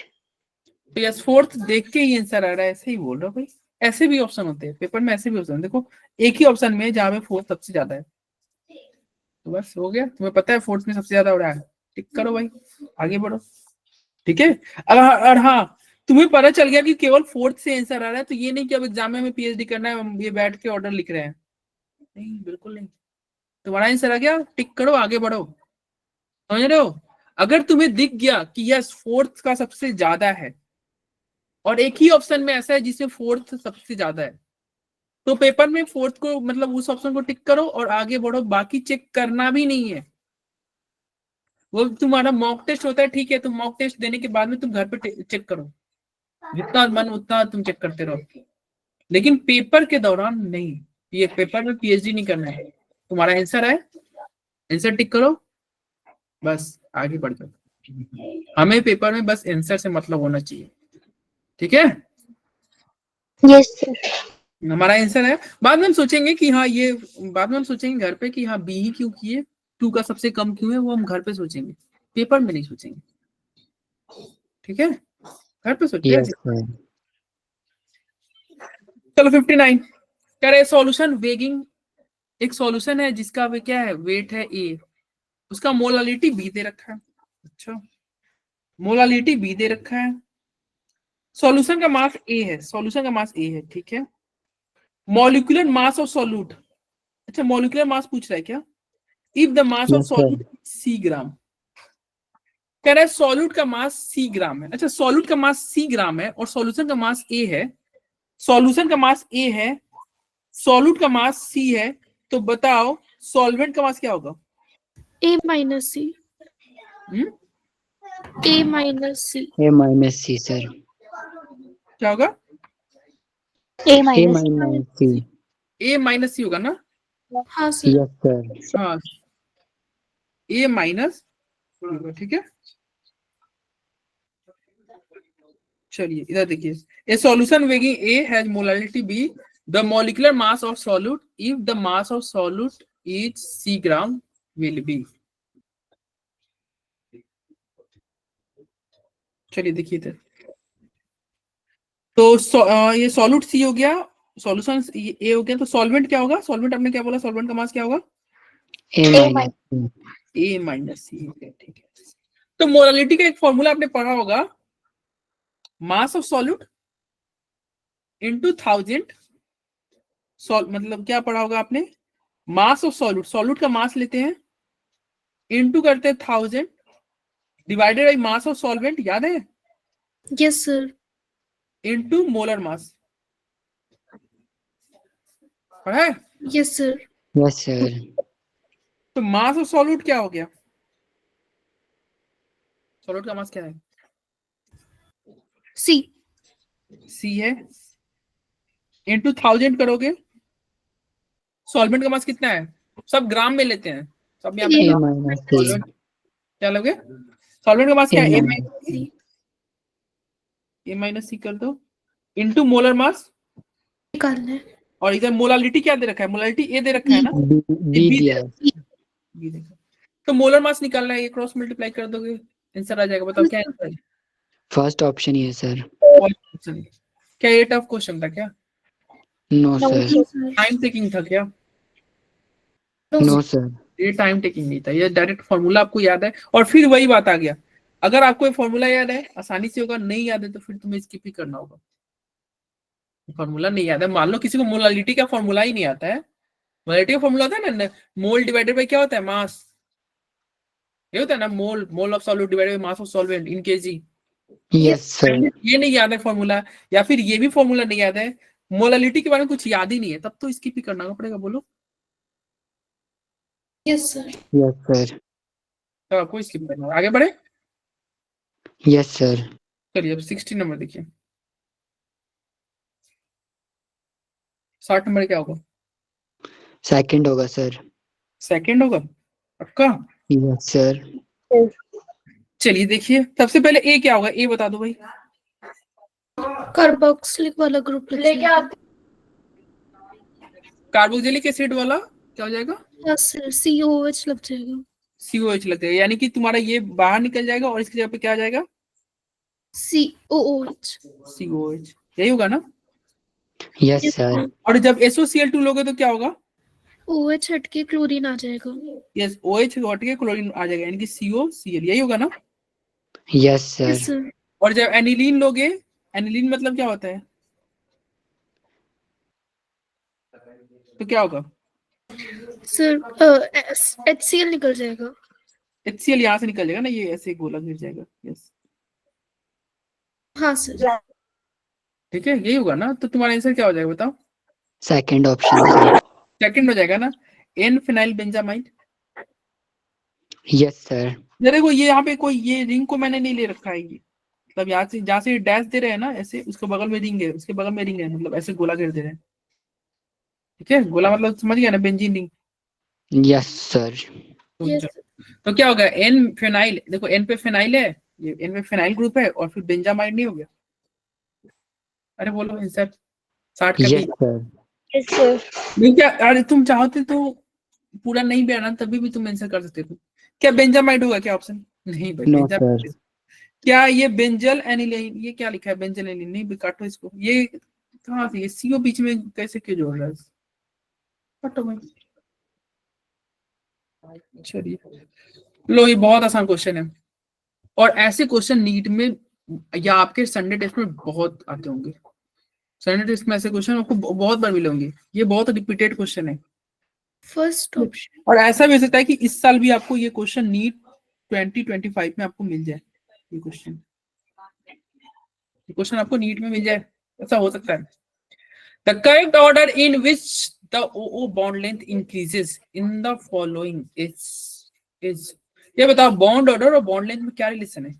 तो यस 4th देख के ही आंसर आ रहा है, ऐसे ही बोल रहा हूँ भाई। ऐसे भी ऑप्शन होते हैं पेपर में, ऐसे भी ऑप्शन देखो, एक ही ऑप्शन में जहाँ पे 4th सबसे ज्यादा है। तो बस हो गया, तुम्हें पता है 4th में सबसे ज्यादा हो रहा है, टिक करो भाई, आगे बढ़ो, ठीक है। और हाँ, तुम्हें पता चल गया कि केवल 4th से आंसर आ रहा है, तो ये नहीं कि अब एग्जाम में हमें PhD करना है, हम ये बैठ के ऑर्डर लिख रहे हैं, नहीं बिल्कुल नहीं। तुम्हारा आंसर आ गया, टिक करो आगे बढ़ो, समझ रहे हो। अगर तुम्हें दिख गया कि यस 4th का सबसे ज्यादा है और एक ही ऑप्शन में ऐसा है जिसमें 4th सबसे ज्यादा है, तो पेपर में 4th को मतलब उस ऑप्शन को टिक करो और आगे बढ़ो, बाकी चेक करना भी नहीं है। वो तुम्हारा मॉक टेस्ट होता है, ठीक है, तुम मॉक टेस्ट देने के बाद में तुम घर पे चेक करो, जितना मन उतना तुम चेक करते रहो, लेकिन पेपर के दौरान नहीं। ये पेपर में PhD नहीं करना है, तुम्हारा आंसर है, आंसर टिक करो, बस आगे बढ़ जाओ। हमें पेपर में बस आंसर से मतलब होना चाहिए, ठीक है। Yes sir. हमारा आंसर है, बाद में हम सोचेंगे कि हाँ ये, बाद में हम सोचेंगे घर पे कि हाँ बी ही क्यों किए, 2 का सबसे कम क्यों है, वो हम घर पे सोचेंगे, पेपर में नहीं सोचेंगे, ठीक है। घर पे सोच लिया। Yes sir. चलो 59 कह रहे सॉल्यूशन वेगिंग, एक सॉल्यूशन है जिसका वे क्या है, वेट है ए, उसका मोलालिटी बी दे रखा है। अच्छा, मोलालिटी बी दे रखा है, सॉल्यूशन का मास ए है, सॉल्यूशन का मास ए है, ठीक है। मॉलिक्यूलर मास ऑफ सॉल्यूट, अच्छा मॉलिक्यूलर मास पूछ रहा है क्या? If the mass of yes sir. Solute C gram, कह रहा है सॉल्यूट का मास सी ग्राम है। अच्छा, सॉल्यूट का मास सी ग्राम है और सॉल्यूशन का मास ए है, सॉल्यूशन का मास ए है, सॉल्यूट का मास सी है, तो बताओ सॉल्वेंट का मास क्या होगा? A minus C. हम्म, A minus C. A minus C sir. क्या होगा? A A minus. Minus C. A minus C होगा ना? हाँ सर। Yes sir. हाँ, ए माइनस, ठीक है। चलिए इधर देखिए, a solution weighing A has molarity B, the molecular mass of solute if the mass of solute is C gram will be. चलिए देखिए इधर, तो ये सॉल्यूट सी हो गया, सॉल्यूशन ए हो गया, तो सॉल्वेंट क्या होगा? सॉल्वेंट आपने क्या बोला, सॉल्वेंट का मास क्या होगा? ए माइनस सी। ए माइनस सी, ठीक है। तो मोलालिटी का एक फॉर्मूला आपने पढ़ा होगा, मास ऑफ सॉल्यूट इनटू 1000, मतलब क्या पढ़ा होगा आपने? मास ऑफ सॉल्यूट, सॉल्यूट का मास लेते हैं, इनटू करते हैं 1000 divided by mass of solvent, याद है? Yes sir. Into molar mass, पढ़ा है? Yes sir. Yes sir. तो मास ऑफ सॉल्यूट क्या हो गया? सॉल्यूट का मास क्या है? C. सी है, इनटू 1000 करोगे, सॉल्वेंट का मास कितना है? सब ग्राम में लेते हैं, सब यहाँ पे ए ग्राम। माइनस सी। सॉल्वेंट क्या लोगे? सॉल्वेंट का मास क्या है? ए ए माइनस सी कर दो, इनटू मोलर मास, निकालना है। और इधर मोलालिटी क्या दे रखा है? मोलालिटी ए दे रखा है ना, बी बी दिया है। बी देखो, तो मोलर मास निकालना है, ये क्रॉस मल्टीप्लाई कर दोगे, आंसर आ जाएगा। बताओ क्या आंसर है? फर्स्ट ऑप्शन ही है सर। क्या ये टफ क्वेश्चन था क्या? No No, sir. sir. Time taking था क्या? No sir. ये टाइम टेकिंग नहीं था, ये डायरेक्ट फॉर्मूला आपको याद है, और फिर वही बात आ गया, अगर आपको ये फॉर्मूला याद है आसानी से होगा, नहीं याद है तो फिर तुम्हें स्किप ही करना होगा। फॉर्मूला नहीं याद है, मान लो किसी को मोलालिटी का फॉर्मूला ही नहीं आता है, मोलालिटी का फॉर्मूला होता है ना, मोल डिवाइडेड बाय क्या होता है? मास, ये होता है ना, mole, mole of solute divided by mass of solvent in KG. Yes sir. ये नहीं याद है फॉर्मूला, या फिर ये भी फॉर्मूला नहीं याद है, मोलालिटी के बारे में कुछ याद ही नहीं है, तब तो स्किप ही करना पड़ेगा। बोलो Yes sir. Yes sir. तो आपको स्किप करना होगा। आगे बढ़े, यस सर। चलिए अब 60 नंबर देखिए, 60 नंबर क्या होगा? सेकंड होगा सर। सेकंड होगा पक्का? Yes sir. चलिए देखिए, सबसे पहले ए क्या होगा? ए बता दो भाई। कार्बोक्सिलिक वाला ग्रुप लेके आप। कार्बोक्सिलिक एसिड वाला क्या हो जाएगा? Yes sir. COH लग जाएगा। COH लग जाएगा, यानी कि तुम्हारा ये बाहर निकल जाएगा और इसकी जगह पे क्या आ जाएगा? COOH। COH, यही होगा ना? Yes sir. और जब SOCl2 लोगे तो क्या होगा? OH हट के क्लोरीन आ जाएगा। यस, OH हट के क्लोरीन आ जाएगा, यानी कि COCl, यही होगा ना? Yes Yes sir. sir. और जब एनिलीन लोगे, एनिलीन मतलब क्या होता है? तो क्या होगा? Sir, HCl निकल जाएगा। HCl यहाँ से निकल जाएगा ना, ये ऐसे गोला गिर जाएगा। यस, हाँ सर। ठीक है, यही होगा ना? तो तुम्हारा आंसर क्या हो जाएगा बताओ? Second option sir. सेकंड हो जाएगा ना, N phenyl benzamide. Yes sir. ये देखो, ये यहाँ पे कोई ये रिंग को मैंने नहीं ले रखा है, ये मतलब यहाँ से जहाँ से डैश दे रहे हैं ना, ऐसे उसके बगल में रिंग है, उसके बगल में रिंग है, मतलब ऐसे गोला घेर दे रहे हैं। ठीक है, गोला मतलब समझ गया ना, benzene ring. Yes sir. Yes. तो क्या होगा? एन फिनाइल, देखो एन पे फिनाइल है, ये एन पे फिनाइल ग्रुप है, और फिर बेंजामाइड नहीं हो गया? अरे बोलो आंसर, 60 का यस भी सर। Yes, sir. नहीं क्या? अरे तुम चाहते तो पूरा नहीं भी आना तभी भी तुम आंसर कर सकते थे। क्या बेंजामाइड होगा क्या ऑप्शन? नहीं भाई, नो बेंजामाइड सर। क्या ये बेंजल एनिलीन, ये क्या लिखा है बेंजल एनिलीन, नहीं काटो इसको, ये कहाँ से, ये सीओ बीच में कैसे क्यों जोड़ रहा है, काटो भाई। चलिए लो, ये बहुत आसान क्वेश्चन है, और ऐसे क्वेश्चन नीट में या आपके संडे टेस्ट में बहुत आते होंगे। संडे टेस्ट में ऐसे क्वेश्चन आपको बहुत बार मिले होंगे, ये बहुत रिपीटेड क्वेश्चन है। First option. और ऐसा भी हो सकता है कि इस साल भी आपको ये क्वेश्चन नीट 2025 में आपको मिल जाए, ये क्वेश्चन आपको नीट में मिल जाए, ऐसा हो सकता है। The correct order in which the OO bond length increases in the following is ये बताओ, बॉन्ड ऑर्डर और बॉन्ड लेंथ में क्या रिलेशन है?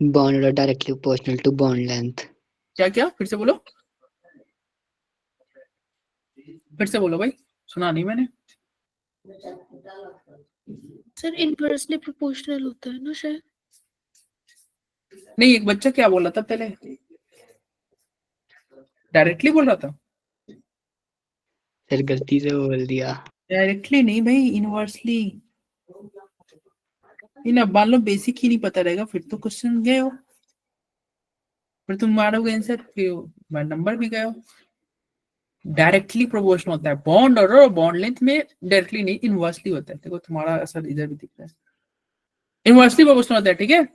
Bond order directly proportional to bond length. क्या क्या, फिर से बोलो, फिर से बोलो भाई, सुना नहीं मैंने। सर इनवर्सली प्रोपोर्शनल होता है ना शायद। नहीं, एक बच्चा क्या बोल रहा था पहले, डायरेक्टली बोल रहा था। सर गलती से बोल दिया। डायरेक्टली नहीं भाई, इनवर्सली। इन अब मान लो बेसिक ही नहीं पता रहेगा, फिर तो क्वेश्चन गए हो, फिर तुम मारोगे आंसर, फिर नंबर भी गए हो। डायरेक्टली प्रोपोर्शनल होता है बॉन्ड ऑर्डर और बॉन्ड लेंथ में, डायरेक्टली नहीं इनवर्सली होता है। देखो तुम्हारा असर इधर भी दिख रहा है, इनवर्सली प्रोपोर्शनल होता है, ठीक है।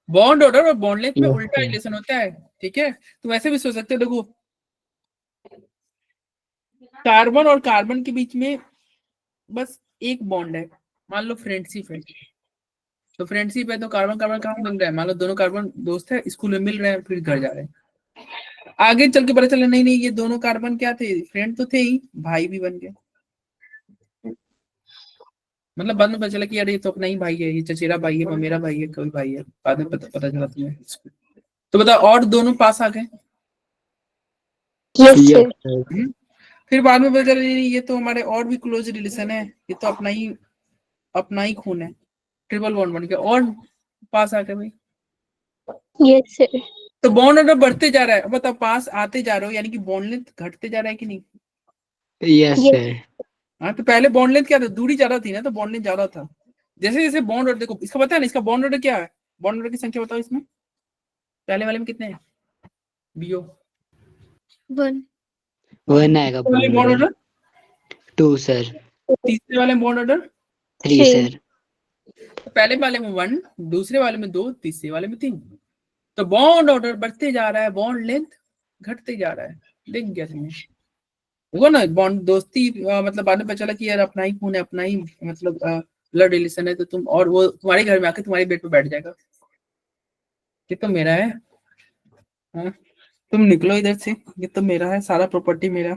बॉन्ड ऑर्डर और बॉन्ड लेंथ में Yes, उल्टा sir. रिलेशन होता है, ठीक है। तुम ऐसे भी सोच सकते हो, देखो कार्बन और कार्बन के बीच में बस एक बॉन्ड है, मान लो फ्रेंडशिप है, तो फ्रेंडशिप है तो कार्बन कार्बन कहाँ मिल रहा है, मान लो दोनों कार्बन दोस्त है, स्कूल में मिल रहे हैं, फिर घर जा रहे हैं, आगे चल के पता चला नहीं नहीं ये दोनों कार्बन क्या थे, फ्रेंड तो थे ही, भाई भी बन गए। मतलब बाद में पता चला कि यार ये तो अपना ही भाई है, ये चचेरा भाई है, मेरा भाई है, कोई भाई है, बाद में पता चला तुम्हें। तो बताओ, और दोनों पास आ गए। Yes, Yes, sir. sir. फिर बाद में पता चला नहीं ये तो हमारे और भी क्लोज रिलेशन है, ये तो अपना ही खून है, ट्रिपल बॉन्ड बन गया और पास आ गए भाई। Yes, sir. तो बॉन्ड ऑर्डर बढ़ते जा रहा है, बताओ पास आते जा रहे हो, यानी कि बॉन्ड लेंथ घटते जा रहा है कि नहीं। Yes, Yes. sir. हाँ, तो पहले बॉन्ड लेंथ क्या था, दूरी ज्यादा थी ना, तो बॉन्ड लेंथ ज्यादा था। जैसे जैसे बॉन्ड ऑर्डर, देखो इसका पता है ना, इसका बॉन्ड ऑर्डर क्या है, बॉन्ड ऑर्डर की संख्या बताओ इसमें, पहले वाले में कितने हैं बीओ, 1। 1 आएगा bond bond order. Order, 2 sir. तीसरे वाले में बॉन्ड ऑर्डर, 3 Three. sir. तो पहले वाले में 1, दूसरे वाले में 2, तीसरे वाले में 3। तो बॉन्ड ऑर्डर बढ़ते जा रहा है, बॉन्ड लेंथ घटते जा रहा है, देख गया तुम्हें, देखो ना बॉन्ड दोस्ती, मतलब बाद में पता चला कि यार अपना ही खून है, अपना ही मतलब ब्लड रिलेशन है, तो तुम और वो तुम्हारे घर में आके तुम्हारे बेड पे बैठ जाएगा, ये तो मेरा है, हाँ, तुम निकलो इधर से, ये तो मेरा है, सारा प्रॉपर्टी मेरा।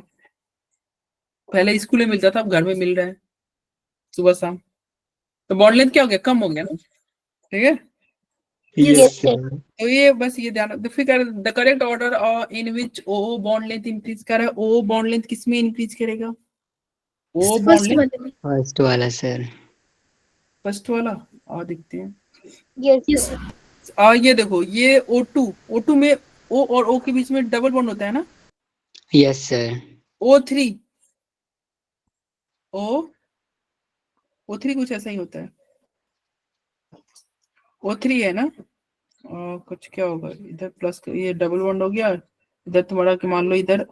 पहले स्कूल में मिलता था, अब घर में मिल रहा है सुबह शाम, तो बॉन्ड लेंथ क्या हो गया, कम हो गया ना, ठीक है। Yes. Yes, sir. तो ये बस ये ध्यान रखो, फिर the correct order in which O bond length increase कर रहा है, ओ बॉन्ड लेंथ किस में इंक्रीज करेगा, ओ बॉन्ड फर्स्ट लेंथ वाले में। फर्स्ट वाला सर। फर्स्ट वाला, और देखते हैं, Yes, यस sir. सर। ये देखो ये O2 में O और O के बीच में डबल बॉन्ड होता है ना, यस सर। O3 O3 कुछ ऐसा ही होता है, O3 है ना, कुछ क्या होगा इधर प्लस, ये डबल बॉन्ड हो गया, इधर तुम्हारा कि मान लो इधर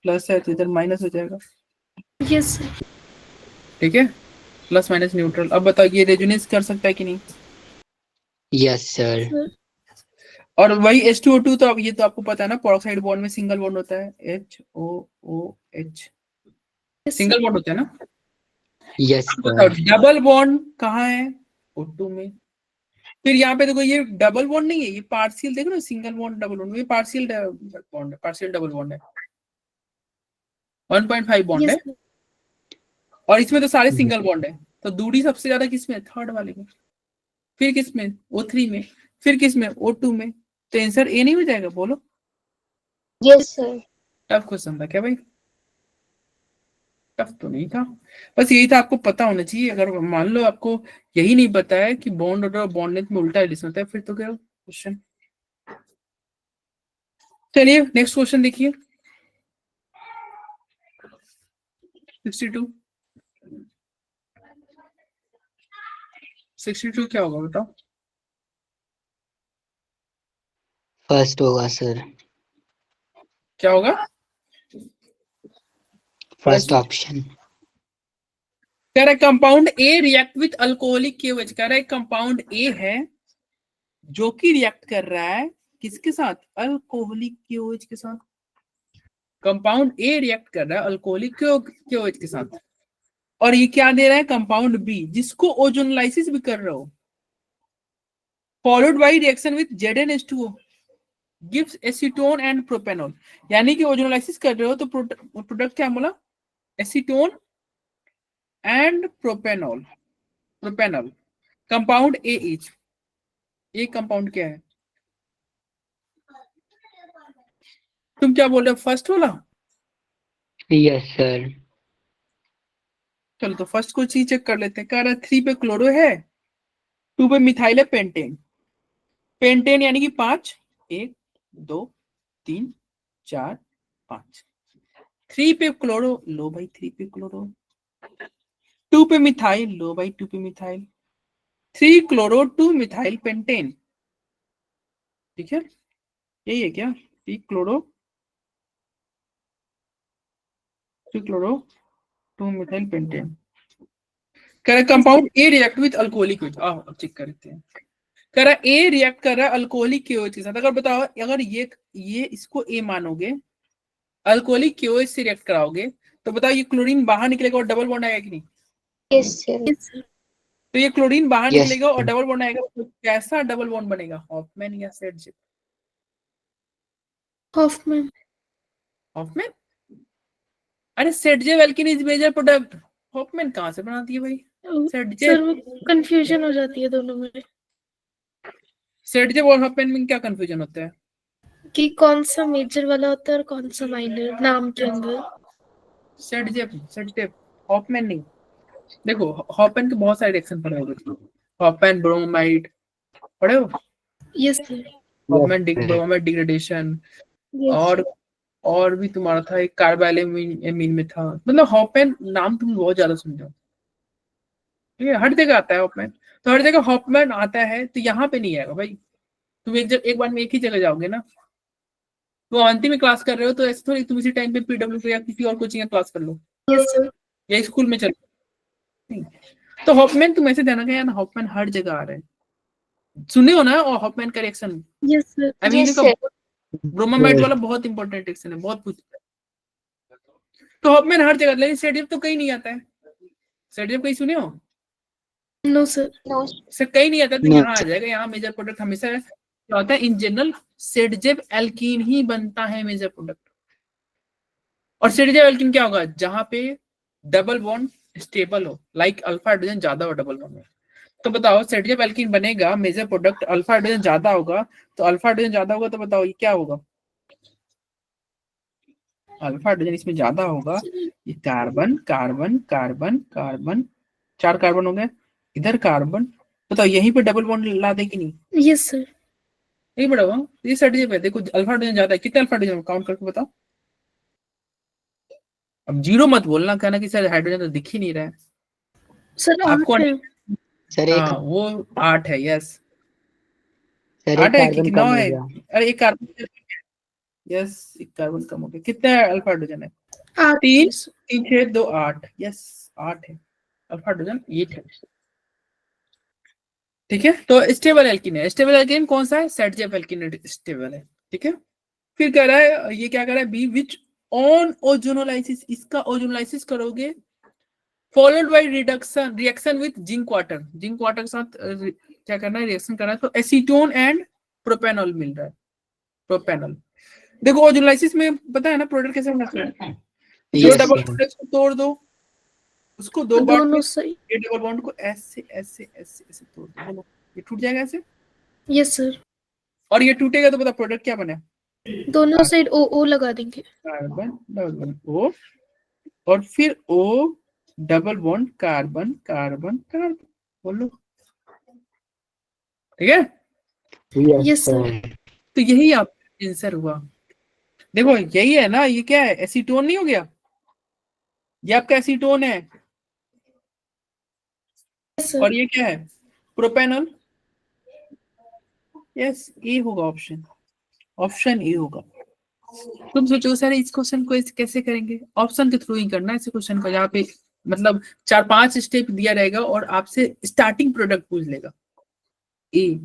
प्लस है तो इधर माइनस हो जाएगा, यस सर। ठीक है, प्लस माइनस न्यूट्रल। अब बताओ ये रेजोनेंस कर सकता है कि नहीं, यस सर। सर और वही H2O2, तो अब ये तो आपको पता है ना, पेरोक्साइड बॉन्ड में सिंगल बॉन्ड होता है, HOOH yes single sir. Bond होता है ना। यस अब बताओ सर। डबल बॉन्ड कहाँ है, O2 में। फिर यहाँ पे देखो ये डबल बॉन्ड नहीं है, ये पार्शियल, देखो ना सिंगल बॉन्ड डबल बॉन्ड, ये पार्शियल बॉन्ड है, पार्शियल डबल बॉन्ड है, 1.5 बॉन्ड है, यस सर। और इसमें तो सारे सिंगल बॉन्ड है, तो दूरी सबसे ज्यादा किसमें, थर्ड वाले में, फिर किसमें O3 में, फिर किसमें O2 में, तो आंसर ए नहीं हो जाएगा, बोलो। Yes, sir. टफ क्वेश्चन था क्या भाई, टफ तो नहीं था, बस यही था, आपको पता होना चाहिए। अगर मान लो आपको यही नहीं पता है कि बॉन्ड ऑर्डर और बॉन्ड लेंथ में उल्टा रिलेशन होता है, फिर तो क्या क्वेश्चन। चलिए नेक्स्ट क्वेश्चन देखिए, 62 62 क्या होगा बताओ? फर्स्ट होगा सर, क्या होगा? First option. कह रहा है compound A react with alcoholic KOH। कह रहा है कंपाउंड ए है जो कि रिएक्ट कर रहा है किसके साथ? अल्कोहलिक KOH के साथ। कंपाउंड ए रिएक्ट कर रहा है अल्कोहलिक KOH के साथ, और ये क्या दे रहा है? कंपाउंड बी, जिसको ओजोनलाइसिस भी कर रहे हो, followed by reaction with ZnH2O gives acetone and propanol. यानी कि ओजोनलाइसिस कर रहे हो तो प्रोडक्ट क्या बोला? Acetone and propanol. Propanol compound A is, ये कंपाउंड क्या है? तुम क्या बोल रहे हो, फर्स्ट वाला? Yes sir. चलो तो फर्स्ट को चीज चेक कर लेते हैं। कह रहा है 3 पे क्लोरो है, 2 पे मिथाइल है पेंटेन। पेंटेन यानी कि 5, 1 2 3 4 5। 3 पे क्लोरो, लो भाई 3 पे क्लोरो। 2 पे मिथाइल, लो भाई 2 पे मिथाइल। 3 chloro 2 methyl pentane. ठीक है, यही है क्या? 3 क्लोरो 2 मिथाइल पेंटेन। कह रहा compound A react with alcoholic अब चेक करते हैं। कह रहा ए रिएक्ट कर रहा है अल्कोहलिक KOH के साथ। अगर बताओ, अगर ये इसको ए मानोगे, अल्कोहलिक KOH से रिएक्ट कराओगे, तो बताओ ये क्लोरीन बाहर निकलेगा और डबल बॉन्ड आएगा कि नहीं? Yes, sir. Yes, sir. तो ये क्लोरीन बाहर Yes, निकलेगा और sir. डबल बॉन्ड आएगा, तो कैसा डबल बॉन्ड बनेगा? हॉफमैन या सेडजेप? Hoffman. हॉफमैन? अरे Saytzeff alkene is major product, Hoffman कहां से बनाती है भाई? Sir Saytzeff. वो कंफ्यूजन हो जाती है दोनों में सेडजेप और हॉफमैन में क्या कंफ्यूजन होता है? कि कौन सा मेजर वाला होता है और कौन सा माइनर नाम के अंदर। सेडजेप, सेडजेप, हॉफमैन नहीं। देखो हॉफमैन के बहुत सारे रिएक्शन पढ़े होगे, हॉफमैन ब्रोमाइड पढ़े हो? Yes sir. Hoffmann bromide degradation, yes और भी तुम्हारा था एक कार्बाइलेमीन में था। मतलब हॉफमैन नाम तुम बहुत ज्यादा सुनते हो, ठीक है? हर जगह आता है हॉफमैन, तो हर जगह हॉफमैन आता है, तो यहाँ पे नहीं आएगा भाई। तुम एक बार में एक ही जगह जाओगे ना, तो अंतिम में क्लास कर रहे हो तो ऐसे थोड़ी तुम इसी टाइम पे PW या किसी और कोचिंग क्लास कर लो, यस सर। या स्कूल में चलो। नहीं। तो हॉफमैन तुम ऐसे ध्यान रखना, हॉफमैन हर जगह आ रहे हैं, सुने हो ना? और हॉफमैन का reaction yes sir. Amino Yes, का sir. ब्रोमामाइड वाला बहुत इंपॉर्टेंट रिएक्शन है, बहुत पूछता है। तो हॉफमैन हर जगह, लेकिन सेडियम तो कहीं नहीं आता है। सेडियम कहीं सुने हो? No sir. No. सर कहीं नहीं आता, तो No. यहाँ आ जाएगा। यहाँ मेजर प्रोडक्ट हमेशा क्या होता है? इन जनरल सेडजेब एल्कीन ही बनता है मेजर प्रोडक्ट। और सेडजेब एल्कीन क्या होगा? जहां पे डबल बॉन्ड स्टेबल हो, लाइक अल्फा हाइड्रोजन ज्यादा हो डबल बॉन्ड में। तो बताओ सेडजेब एल्कीन बनेगा मेजर प्रोडक्ट, अल्फा हाइड्रोजन ज्यादा होगा, तो अल्फा हाइड्रोजन ज्यादा होगा, तो बताओ ये क्या होगा? अल्फा हाइड्रोजन इसमें ज्यादा होगा, ये carbon carbon carbon carbon, 4 carbon हो गए, इधर कार्बन। बताओ यहीं पे डबल बॉन्ड ला दे कि नहीं? Yes sir. नहीं बड़ा हुआ, ये सेडजेब है। देखो अल्फा हाइड्रोजन ज्यादा है, कितने अल्फा हाइड्रोजन काउंट करके बताओ। अब जीरो मत बोलना, कहना कि सर हाइड्रोजन तो दिख ही नहीं रहा है सर आपको। 8 है। सर हाँ एक वो 8 है, यस सर 8 एक है कि कार्बन 9 कम हो है? गया। अरे एक कार्बन, यस एक कार्बन कम हो गया। कितना अल्फा हाइड्रोजन है? 8 3 है सर। 3 6 2 8, यस 8 है अल्फा हाइड्रोजन, 8 है। ठीक है, तो स्टेबल एल्कीन है। स्टेबल एल्कीन कौन सा है? सेडजेब एल्कीन स्टेबल है। ठीक है, फिर कह रहा है, ये क्या कह रहा है? बी विच ऑन ओजोनोलाइसिस, इसका ओजोनोलाइसिस करोगे, followed by reduction reaction with zinc water. Zinc water के साथ क्या करना है? रिएक्शन करना है, तो एसीटोन एंड प्रोपेनॉल मिल रहा है। प्रोपेनॉल देखो ओजोनोलाइसिस में पता है ना प्रोडक्ट कैसे बनता है? जो यस डबल सर। बॉन्ड को तोड़ दो, उसको 2 बार दोनों में सही। ये डबल बॉन्ड को ऐसे ऐसे ऐसे ऐसे तोड़ दो, बोलो ये टूट जाएगा ऐसे, यस सर। और ये टूटेगा तो पता प्रोडक्ट क्या बने? दोनों साइड ओ ओ लगा देंगे। कार्बन डबल बॉन्ड O, और फिर O double bond carbon carbon carbon, बोलो ठीक है। Yes sir. तो यही आपका आंसर हुआ। देखो यही है ना, ये क्या है? एसीटोन नहीं हो गया? ये आपका एसीटोन है, यस सर। और ये क्या है? प्रोपेनॉल, यस ए होगा ऑप्शन, ऑप्शन ए होगा। तुम सोचो सर इस क्वेश्चन को कैसे करेंगे, ऑप्शन के थ्रू ही करना है इस क्वेश्चन को, यहाँ पे मतलब 4-5 स्टेप दिया रहेगा और आपसे स्टार्टिंग प्रोडक्ट पूछ लेगा ए,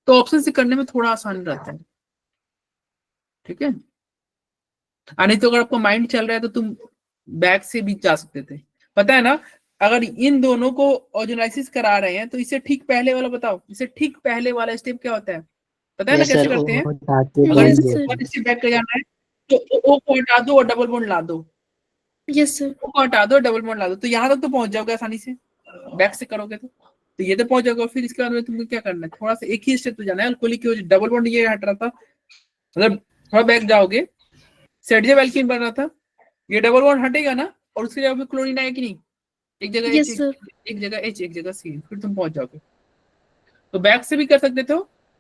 तो ऑप्शन से करने में थोड़ा आसान रहता है, ठीक है। नहीं तो अगर आपको माइंड चल रहा है तो तुम बैक से भी जा सकते थे, पता है ना। अगर इन दोनों को ओजोनाइसिस करा रहे हैं तो इसे ठीक पहले वाला बताओ, इसे ठीक पहले वाला स्टेप क्या होता है, पता है ना यस कैसे सर, करते हैं। वो धातु अगर Yes, इसे sir. वन स्टेप बैक कर जाना है तो ओ को हटा दो और डबल बॉन्ड ला दो, Yes, sir. ओ को हटा दो डबल बॉन्ड ला दो, तो यहाँ तक तो पहुंच जाओगे आसानी से, बैक से करोगे तो ये तो पहुंच जाओगे। फिर इसके बाद में तुमको क्या करना है, थोड़ा सा एक ही स्टेप तो जाना है, अल्कोहलिक की वजह डबल बॉन्ड ये हट रहा था, मतलब थोड़ा बैक जाओगे, सेडजेब एल्कीन बन रहा था, ये डबल बॉन्ड हटेगा ना और उसके जगह पे क्लोरीन आएगी नहीं, एक जगह Yes, H, sir. एक जगह H, एक जगह C, फिर तुम पहुंच जाओगे। तो बैक से भी कर सकते थे,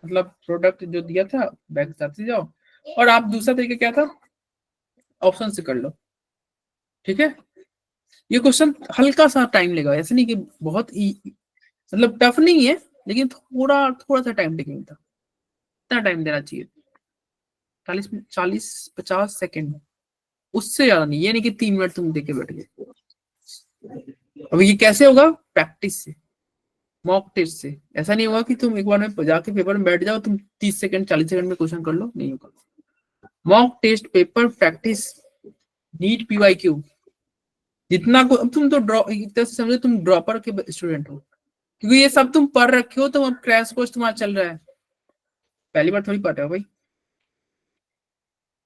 मतलब प्रोडक्ट जो दिया था बैक से जाओ, और आप दूसरा तरीका क्या था, ऑप्शन से कर लो, ठीक है। ये क्वेश्चन हल्का सा टाइम लेगा, ऐसे नहीं कि बहुत मतलब टफ नहीं है, लेकिन थोड़ा थोड़ा सा टाइम टेकिंग था, इतना टाइम देना चाहिए, 40-50 सेकेंड, उससे ज्यादा नहीं। ये नहीं कि 3 मिनट तुम देके बैठ गए। अब ये कैसे होगा, प्रैक्टिस से, मॉक टेस्ट से। ऐसा नहीं होगा कि तुम एक बार में जाके पेपर में बैठ जाओ, तुम 30 सेकंड 40 सेकंड में क्वेश्चन कर लो, नहीं होगा। Mock test, paper practice, NEET PYQ, जितना को अब तुम तो एक तरह से समझो तुम ड्रॉपर के स्टूडेंट हो, क्योंकि ये सब तुम पढ़ रखे हो, तो अब क्रैश कोर्स तुम्हारा चल रहा है, पहली बार थोड़ी पढ़ रहे हो भाई,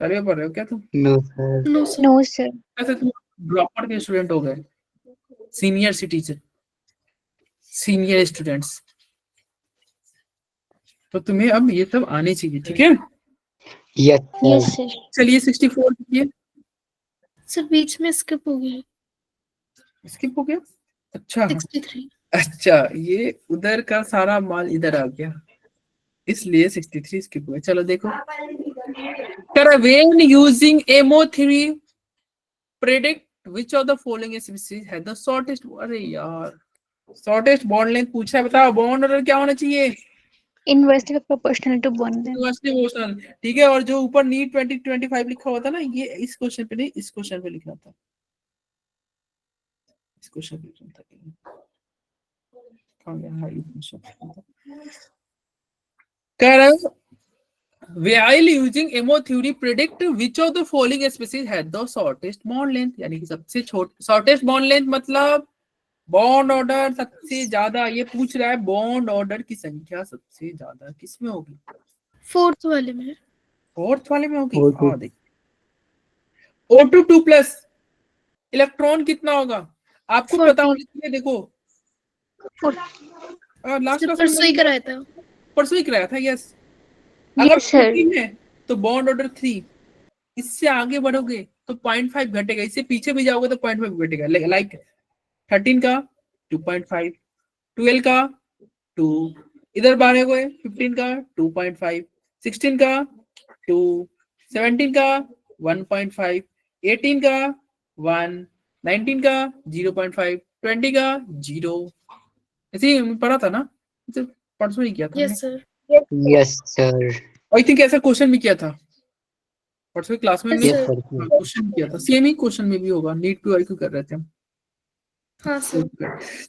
पहली बार पढ़ रहे हो क्या तुम, no sir. No, sir. No, sir. ऐसे तुम ड्रॉपर के स्टूडेंट हो गए, सीनियर सिटीजन, सीनियर स्टूडेंट्स, तो तुम्हें अब ये सब आने चाहिए, ठीक है। Yes Yes, sir. sir. चलिए 64 लिखिए, Sir, बीच में skip हो गया. स्किप हो गया, अच्छा 63. अच्छा, ये उधर का सारा माल इधर आ गया, इसलिए 63 स्किप हुआ। चलो देखो, when using MO3 predict which of the following species have the shortest, अरे यार शॉर्टेस्ट बॉन्ड लेंथ पूछा है, बताओ बॉन्ड ऑर्डर क्या होना चाहिए, Inversely proportional to bond length. Inversely proportional, ठीक है। और जो ऊपर नीट 2025 लिखा हुआ था ना, ये इस क्वेश्चन पे नहीं, इस क्वेश्चन पे लिखना था, इस क्वेश्चन पे लिखना था, कहाँ गया, हाँ, ये क्वेश्चन कह रहा है while using MO theory predict which of the following species had the shortest bond length, यानी कि सबसे शॉर्टेस्ट बॉन्ड लेंथ, मतलब बॉन्ड ऑर्डर सबसे ज्यादा, ये पूछ रहा है बॉन्ड ऑर्डर की संख्या सबसे ज्यादा किसमें होगी, 4th वाले में. फोर्थ वाले में होगी। O2. हाँ देख, O2 2+ इलेक्ट्रॉन कितना होगा आपको 14. पता होना चाहिए, देखो लास्ट Sir, परसों ही कराया था. परसों ही कराया था, यस। अगर Yes, sir. 14 है तो बॉन्ड ऑर्डर 3, इससे आगे बढ़ोगे तो 0.5 घटेगा, इससे पीछे भी जाओगे तो 0.5 घटेगा, लाइक 13 का 2.5, 12 का 2, इधर बढ़ोगे 15 का 2.5, 16 का 2, 17 का 1.5, 18 का 1, 19 का 0.5, 20 का 0, ऐसे ही पढ़ा था ना, तो परसों ही किया था Yes, sir. Yes sir. I think ऐसा क्वेश्चन भी किया था परसों क्लास में Yes, भी, यस sir. सर। क्वेश्चन किया था, सेम ही क्वेश्चन में भी होगा, नीट पीवाईक्यू कर रहे थे हम। हाँ sir.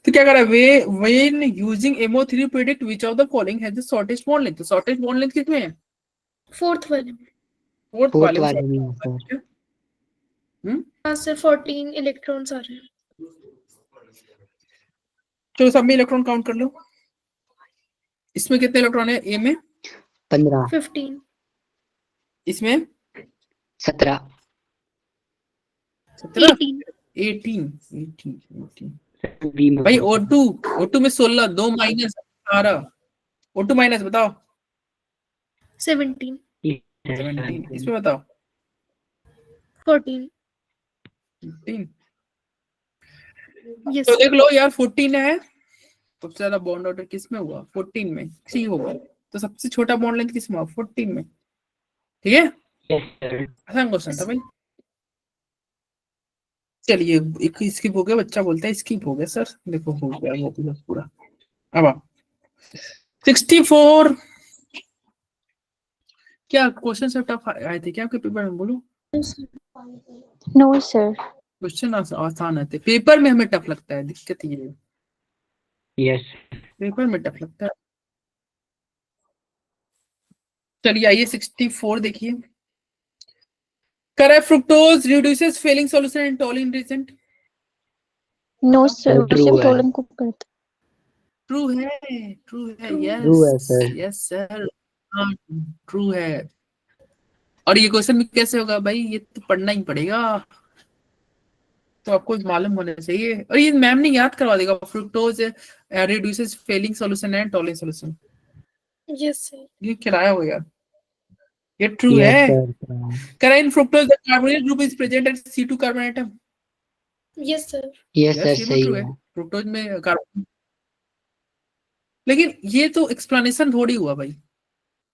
तो क्या कर रहा है, when using MO3 predict which of the following has the shortest bond length, तो शॉर्टेस्ट बॉन्ड लेंथ कितने हैं, 4th वाले में. फोर्थ फोर्थ वाले में वाले में सर। हाँ sir, 14 इलेक्ट्रॉन्स आ रहे हैं. चलो सब में इलेक्ट्रॉन काउंट कर लो, इसमें कितने इलेक्ट्रॉन है, ए में 15, 15. इसमें 17, 17, 18. 18 बी में भाई। O2 में 16, 2 माइनस 18, O2 माइनस बताओ 17. 17, इसमें बताओ 14. 15। Yes, तो sir. देख लो यार 14 है, सबसे ज्यादा बॉन्ड ऑर्डर किसमें हुआ, 14 में 3 होगा, तो सबसे छोटा बॉन्ड लेंथ किसमें हुआ, 14 में, ठीक है। Yes sir. आसान क्वेश्चन था भाई। चलिए एक स्किप हो गया, बच्चा बोलता है स्किप हो गया सर, देखो हो गया वो पूरा। अब 64 क्या क्वेश्चन सब टफ आए थे क्या आपके पेपर में? बोलो। No, sir. क्वेश्चन आसान आते, पेपर में हमें टफ लगता है, दिक्कत ये है, यस पेपर में टफ लगता है। चलिए आइए 64 देखिए। Correct, fructose reduces Fehling solution in Tollens reagent. No, sir. वो ट्रू सिर्फ है। टोलन को करता. ट्रू है, ट्रू है, True. ट्रू है यस सर। यस सर, हाँ ट्रू है। और ये क्वेश्चन भी कैसे होगा भाई, ये तो पढ़ना ही पड़ेगा, तो आपको मालूम होना चाहिए। और ये मैम ने याद करवा देगा, fructose reduces Fehling solution and Tollens solution, Yes, sir. ये खिलाया हो यार, ये ट्रू यस है। Sir. Correct, in fructose the carbonyl group is present at C2 carbon atom. Yes, sir. Yes yes sir ये भी सही ट्रू है, है। फ्रुक्टोज में कार्बन, लेकिन ये तो एक्सप्लेनेशन थोड़ी हुआ भाई,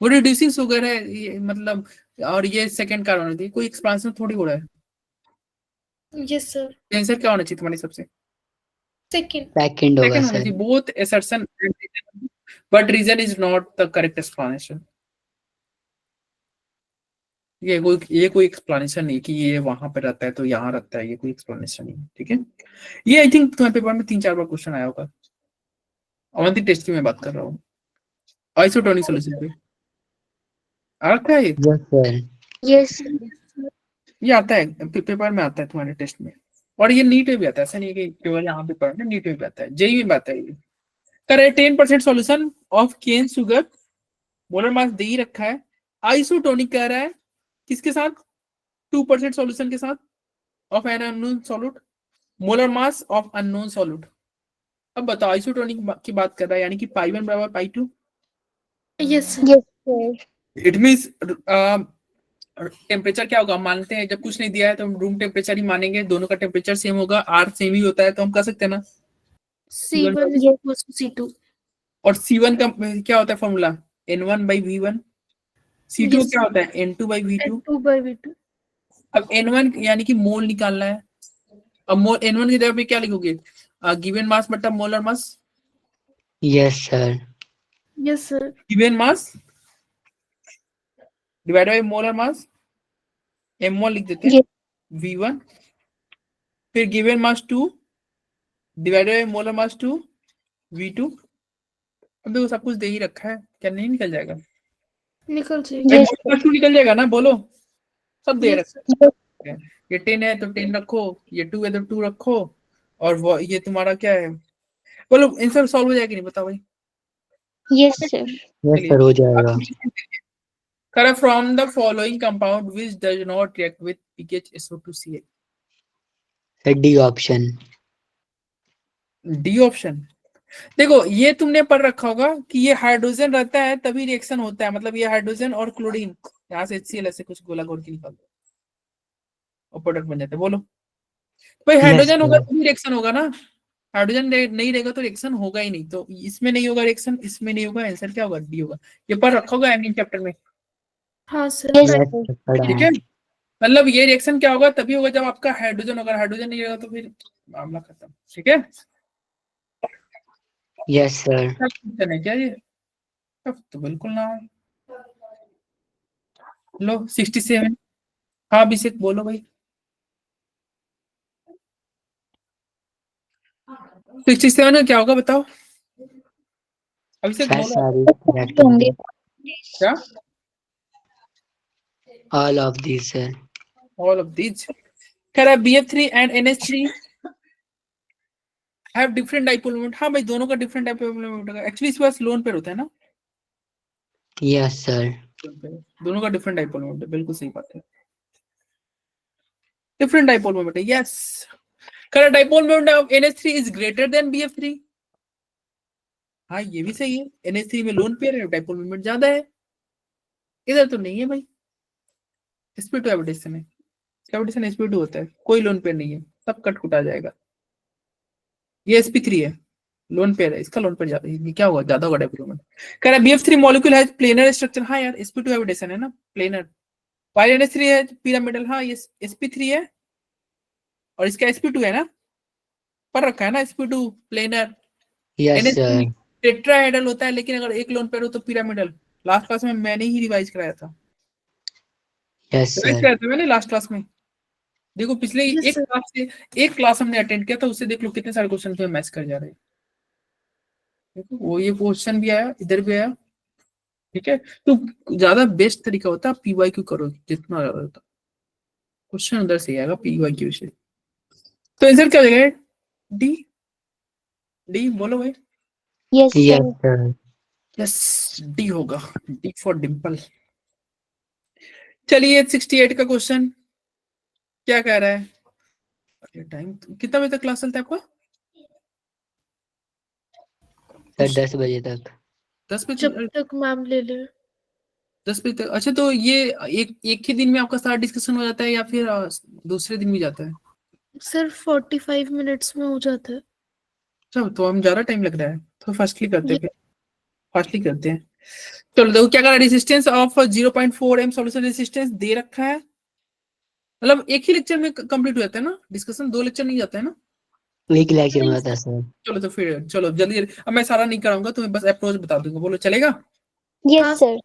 वो रिड्यूसिंग शुगर है ये, मतलब, और ये सेकंड कार्बन होती है, कोई एक्सप्लेनेशन थोड़ी हो रहा है। Yes, sir. आंसर क्या होना चाहिए तुम्हारे सबसे? Second. सेकंड होगा सेकंड होना सर। चाहिए, both assertion and reason, but reason is not the correct explanation। ये कोई एक्सप्लेनेशन नहीं कि ये वहां पे रहता है तो यहाँ रहता है, ये कोई एक्सप्लेनेशन नहीं, ठीक है। ये आई थिंक तुम्हारे पेपर में 3-4 बार क्वेश्चन आया होगा, अवंती टेस्ट की मैं बात कर रहा हूँ, आइसोटोनिक सॉल्यूशन पे आ रखा है ये? Yes sir. Yes. ये आता है पेपर में, आता है तुम्हारे टेस्ट में, और ये नीट में भी आता है, ऐसा नहीं है कि केवल यहाँ पेपर में, नीट में भी आता है, जेई में भी आता है ये। Correct, 10% solution of cane sugar, molar mass दे ही रखा है, आइसोटोनिक कह रहा है, किसके साथ? 2% सॉल्यूशन के साथ of an unknown solute, molar mass of unknown solute. अब बताओ, आइसोटोनिक की बात कर रहा है, यानी कि पाई 1 बराबर पाई 2, Yes, sir. Yes, sir. It means temperature क्या होगा, मानते हैं जब कुछ नहीं दिया है तो हम रूम टेम्परेचर ही मानेंगे, दोनों का टेम्परेचर सेम होगा, आर सेम ही होता है, तो हम कह सकते हैं ना। C1 is Yes. equals to C2. और C1 का क्या होता है फॉर्मूला? N1/V1। C2 Yes. क्या होता है? N2/V2। And 2 by V2. अब N1 यानी कि मोल निकालना है, अब मोल N1 की जगह पे क्या लिखोगे? गिवन मास बटा molar mass, yes sir. Yes, sir. Given mass divide by molar mass, M1 लिख देते हैं, Yes. V1, फिर given mass 2 divide by molar mass 2 V2। अब देखो सब कुछ दे ही रखा है, क्या नहीं निकल जाएगा? निकल जाएगा. भाई Yes. मोलर मास 2 निकल जाएगा ना, बोलो, सब दे Yes, रखा sir. Yes. है, ये 10 है तो 10 रखो, ये 2 है तो 2 रखो, और ये तुम्हारा क्या है, बोलो आंसर सॉल्व हो जाएगा नहीं, बताओ भाई। Yes, sir. यस सर हो जाएगा। Correct, from the following compound which does not react with pH SO2Ca। Sir D option. D option, देखो ये तुमने पढ़ रखा होगा कि ये हाइड्रोजन रहता है तभी रिएक्शन होता है, मतलब ये हाइड्रोजन और क्लोरीन, यहाँ से HCl ऐसे कुछ गोला घोल के निकाल दो और प्रोडक्ट बन जाता है, बोलो भाई हाइड्रोजन होगा तभी रिएक्शन होगा ना, हाइड्रोजन नहीं रहेगा तो रिएक्शन होगा ही नहीं, तो इसमें नहीं होगा रिएक्शन, इसमें नहीं होगा, आंसर क्या होगा? डी होगा। ये पढ़ रखा होगा एमइन चैप्टर में, हाँ सर. Yes, Right. sir. ठीक है। मतलब ये रिएक्शन क्या होगा, तभी होगा जब आपका हाइड्रोजन होगा, हाइड्रोजन नहीं रहेगा तो फिर मामला खत्म, ठीक है। Yes sir. क्वेश्चन है क्या ये? टफ तो बिल्कुल ना है। लो 67, हाँ अभिषेक बोलो भाई। 67 का क्या होगा बताओ, अभिषेक सर बोलो। सारी करेक्ट होंगे. होंगे। क्या? All of this sir. All of these. कह BF3 and NH3 have different dipole moment. हाँ भाई दोनों का डिफरेंट डाइपोल मोमेंट होगा, एक्चुअली इसके पास लोन पेयर होता है ना, यस सर। दोनों का डिफरेंट डाइपोल मोमेंट है, बिल्कुल सही बात है, डिफरेंट डाइपोल मोमेंट है, yes. Correct, dipole moment of NH3 is greater than BF3। हाँ ये भी सही है, NH3 में लोन पेयर है, डाइपोल मोमेंट ज्यादा है, इधर तो नहीं है भाई, sp2 एविडेशन है, एविडेशन sp2 होता है, कोई लोन पेयर नहीं है, सब कट कुटा जाएगा। ये sp3 है, लोन पेयर है, इसका लोन पेयर ज्यादा, ये क्या होगा? ज्यादा होगा डाइपोल मोमेंट। कह रहा BF3 molecule has planar structure. हाँ यार sp2 एविडेशन है ना, प्लेनर। while NH3 है पिरामिडल। हाँ ये sp3 है और इसका sp2 है ना, पर रखा है ना sp2 planar. Yes sir. Tetrahedral होता है, लेकिन अगर एक लोन पेयर हो तो पिरामिडल। लास्ट क्लास में मैंने ही रिवाइज कराया था, यस रिवाइज सर। कराया था मैंने लास्ट क्लास में। देखो पिछले Yes, एक sir. क्लास से एक क्लास हमने अटेंड किया था, उससे देख लो कितने सारे क्वेश्चन तुम्हें मैच कर जा रहे हैं। देखो वो ये क्वेश्चन भी आया, इधर भी आया, ठीक है। तो ज्यादा बेस्ट तरीका होता है पीवाईक्यू करो, जितना ज्यादा होता क्वेश्चन उधर से आएगा पीवाईक्यू से। तो आंसर क्या हो जाएगा? डी। डी बोलो भाई। Yes, yes sir. Sir. Yes D होगा, डी फॉर डिंपल। चलिए 68 का क्वेश्चन क्या कह रहा है? टाइम कितना बजे तक क्लास चलता है आपका? सर 10 बजे तक। 10 बजे जब तक मैम ले ले। 10 बजे तक। अच्छा तो ये एक ही दिन में आपका सारा डिस्कशन हो जाता है या फिर दूसरे दिन भी जाता है? सिर्फ 45 मिनट्स में हो जाता है। अच्छा तो हम ज्यादा टाइम लग रहा है, तो फास्टली करते हैं ये फिर, फास्टली करते हैं। चलो देखो क्या करा, resistance of 0.4 M solution resistance दे रखा है। मतलब एक ही लेक्चर में कंप्लीट हो जाता है ना डिस्कशन, 2 लेक्चर नहीं जाता है ना? एक लेक्चर में होता है सर। चलो तो फिर चलो जल्दी, अब मैं सारा नहीं कराऊंगा, तुम्हें बस अप्रोच बता दूंगा, बोलो चलेगा? Yes, हाँ, sir.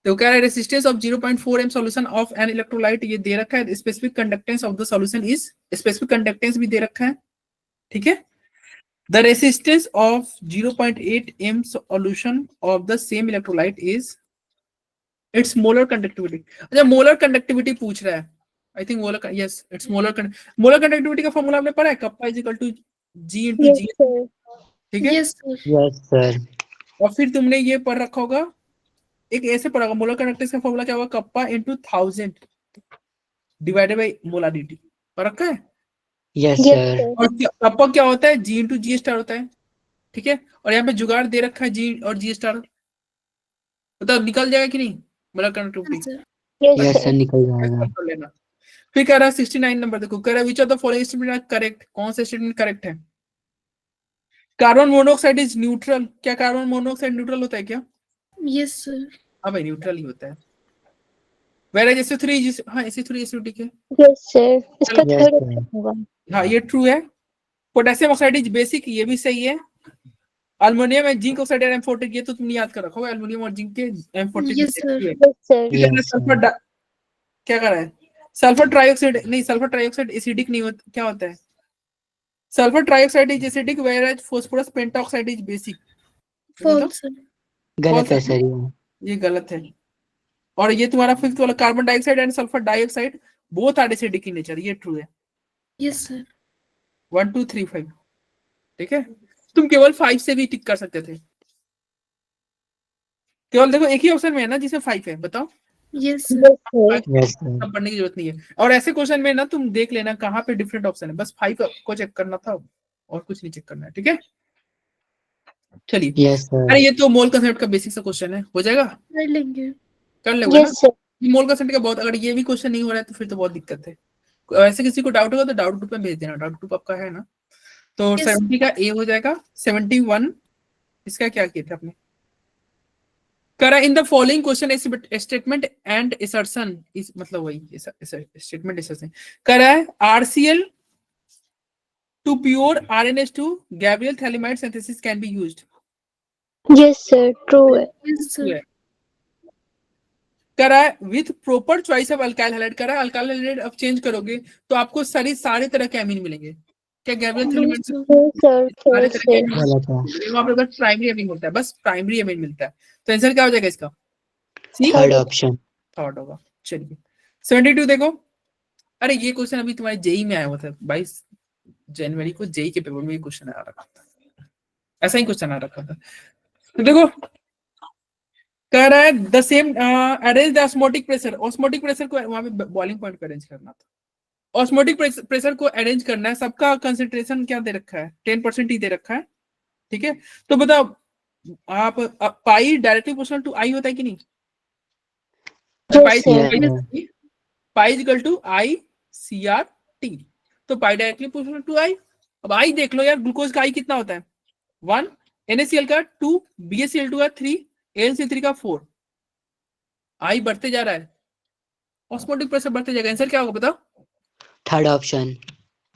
तो कह रहा है resistance of 0.4 M solution of an electrolyte, ये दे रखा है। Specific conductance of the solution is, specific conductance भी दे रखा है, ठीक है। The resistance of 0.8 m solution of the same electrolyte is its molar conductivity। अच्छा मोलर कंडक्टिविटी पूछ रहा है, I think molar, yes it's molar. Molar conductivity का फॉर्मूला आपने पढ़ा है, kappa is equal to G into Yes, जी, sir. ठीक है। Yes sir. Yes sir. और फिर तुमने ये पढ़ रखा होगा, एक ऐसे पढ़ा होगा, मोलर कंडक्टेंस का फॉर्मूला क्या होगा, kappa into 1000 divided by molarity, पढ़ रखा है। Yes Yes, sir. sir. और कप्पा क्या होता है, जी इंटू जी स्टार होता है, ठीक है। और यहाँ पे जुगाड़ दे रखा है जी और जी स्टार, बताओ निकल जाएगा कि नहीं molar conductivity? Sir Yes, yes sir. Sir निकल जाएगा। कर लेना। फिर कह रहा है 69 नंबर, देखो कह रहा है which of the following statement are correct, कौन सा स्टेटमेंट करेक्ट है? कार्बन मोनोऑक्साइड इज न्यूट्रल, क्या कार्बन मोनोऑक्साइड न्यूट्रल होता है क्या? Yes sir. हाँ भाई न्यूट्रल ही होता है। वेयर SO3 हाँ SO3 एसिडिक है, Yes, sir. इसका चलो यस थर्ड सर। ऑप्शन होगा. हाँ ये ट्रू है। पोटेशियम ऑक्साइड इज बेसिक, ये भी सही है। Aluminium and zinc oxide M40, ये तो तुमने याद कर रखोगे, अल्मोनियम और जिंक के M40 yes sir. Yes, sir. Yes sulphur sir. क्या कर रहा है? सल्फर ट्राइऑक्साइड नहीं, सल्फर ट्राइऑक्साइड एसिडिक नहीं होता, क्या होता है? Sulphur trioxide is acidic whereas phosphorus pentoxide is basic. False sir. गलत है सर ये। ये गलत है। और ये तुम्हारा फिफ्थ वाला carbon dioxide and sulphur dioxide both are acidic in nature, ये ट्रू है। Yes sir. 1 2 3 5, ठीक है। तुम केवल 5 से भी टिक कर सकते थे, केवल देखो एक ही ऑप्शन में है ना जिसमें 5 है, बताओ। Yes sir. Yes, sir. Yes sir. सब पढ़ने की जरूरत नहीं है। और ऐसे क्वेश्चन में ना तुम देख लेना कहाँ पे डिफरेंट ऑप्शन है, बस 5 को चेक करना था और कुछ नहीं चेक करना है, ठीक है। चलिए, यस सर। अरे ये तो मोल कंसेप्ट का बेसिक सा क्वेश्चन है, हो जाएगा, कर लेंगे। कर लोगे ना? Yes, sir. मोल कंसेप्ट का बहुत, अगर ये भी क्वेश्चन नहीं हो रहा है तो फिर तो बहुत दिक्कत है। ऐसे किसी को डाउट होगा तो डाउट ग्रुप में भेज देना, डाउट ग्रुप आपका है ना? तो Yes. 70 का ए हो जाएगा। 71 इसका क्या किया था आपने? करा in the following question statement and assertion is, मतलब वही स्टेटमेंट असर्शन करा है। RCl to pure RNH2 Gabriel phthalimide synthesis can be used, Yes, sir. True है. Yes sir. करा है with proper choice of alkyl halide, करा है alkyl halide अब चेंज करोगे तो आपको सारे तरह के अमीन मिलेंगे, क्या Gabriel no phthalimide sir. No, sir. सारे False तरह के है. अमीन गलत है। वहां पे बस प्राइमरी अमीन मिलता है, बस प्राइमरी अमीन मिलता है। तो आंसर क्या हो जाएगा इसका? सी थर्ड ऑप्शन। थर्ड होगा। चलिए 72 देखो, अरे ये क्वेश्चन अभी तुम्हारे जेई में आया हुआ था 22 जनवरी को, जेई के पेपर में ये क्वेश्चन आ रखा था, ऐसा ही क्वेश्चन आ रखा था। तो देखो कह रहा है the same arrange the osmotic pressure, osmotic pressure को वहां पे बॉइलिंग पॉइंट पे अरेंज करना था। ऑस्मोटिक प्रेशर को अरेंज करना है, सबका कंसंट्रेशन क्या दे रखा है? 10% ही दे रखा है, ठीक है। तो बताओ आप pi directly proportional to i होता है कि नहीं? Yes, sir. Yes pi equal to i CRT, तो pi directly proportional to i. अब आई देख लो यार, ग्लूकोज का आई कितना होता है? 1, NaCl का 2, BaCl2 का 3, AlC3 का 4, आई बढ़ते जा रहा है, ऑस्मोटिक प्रेशर बढ़ते जाएगा। आंसर क्या होगा बताओ? Third option.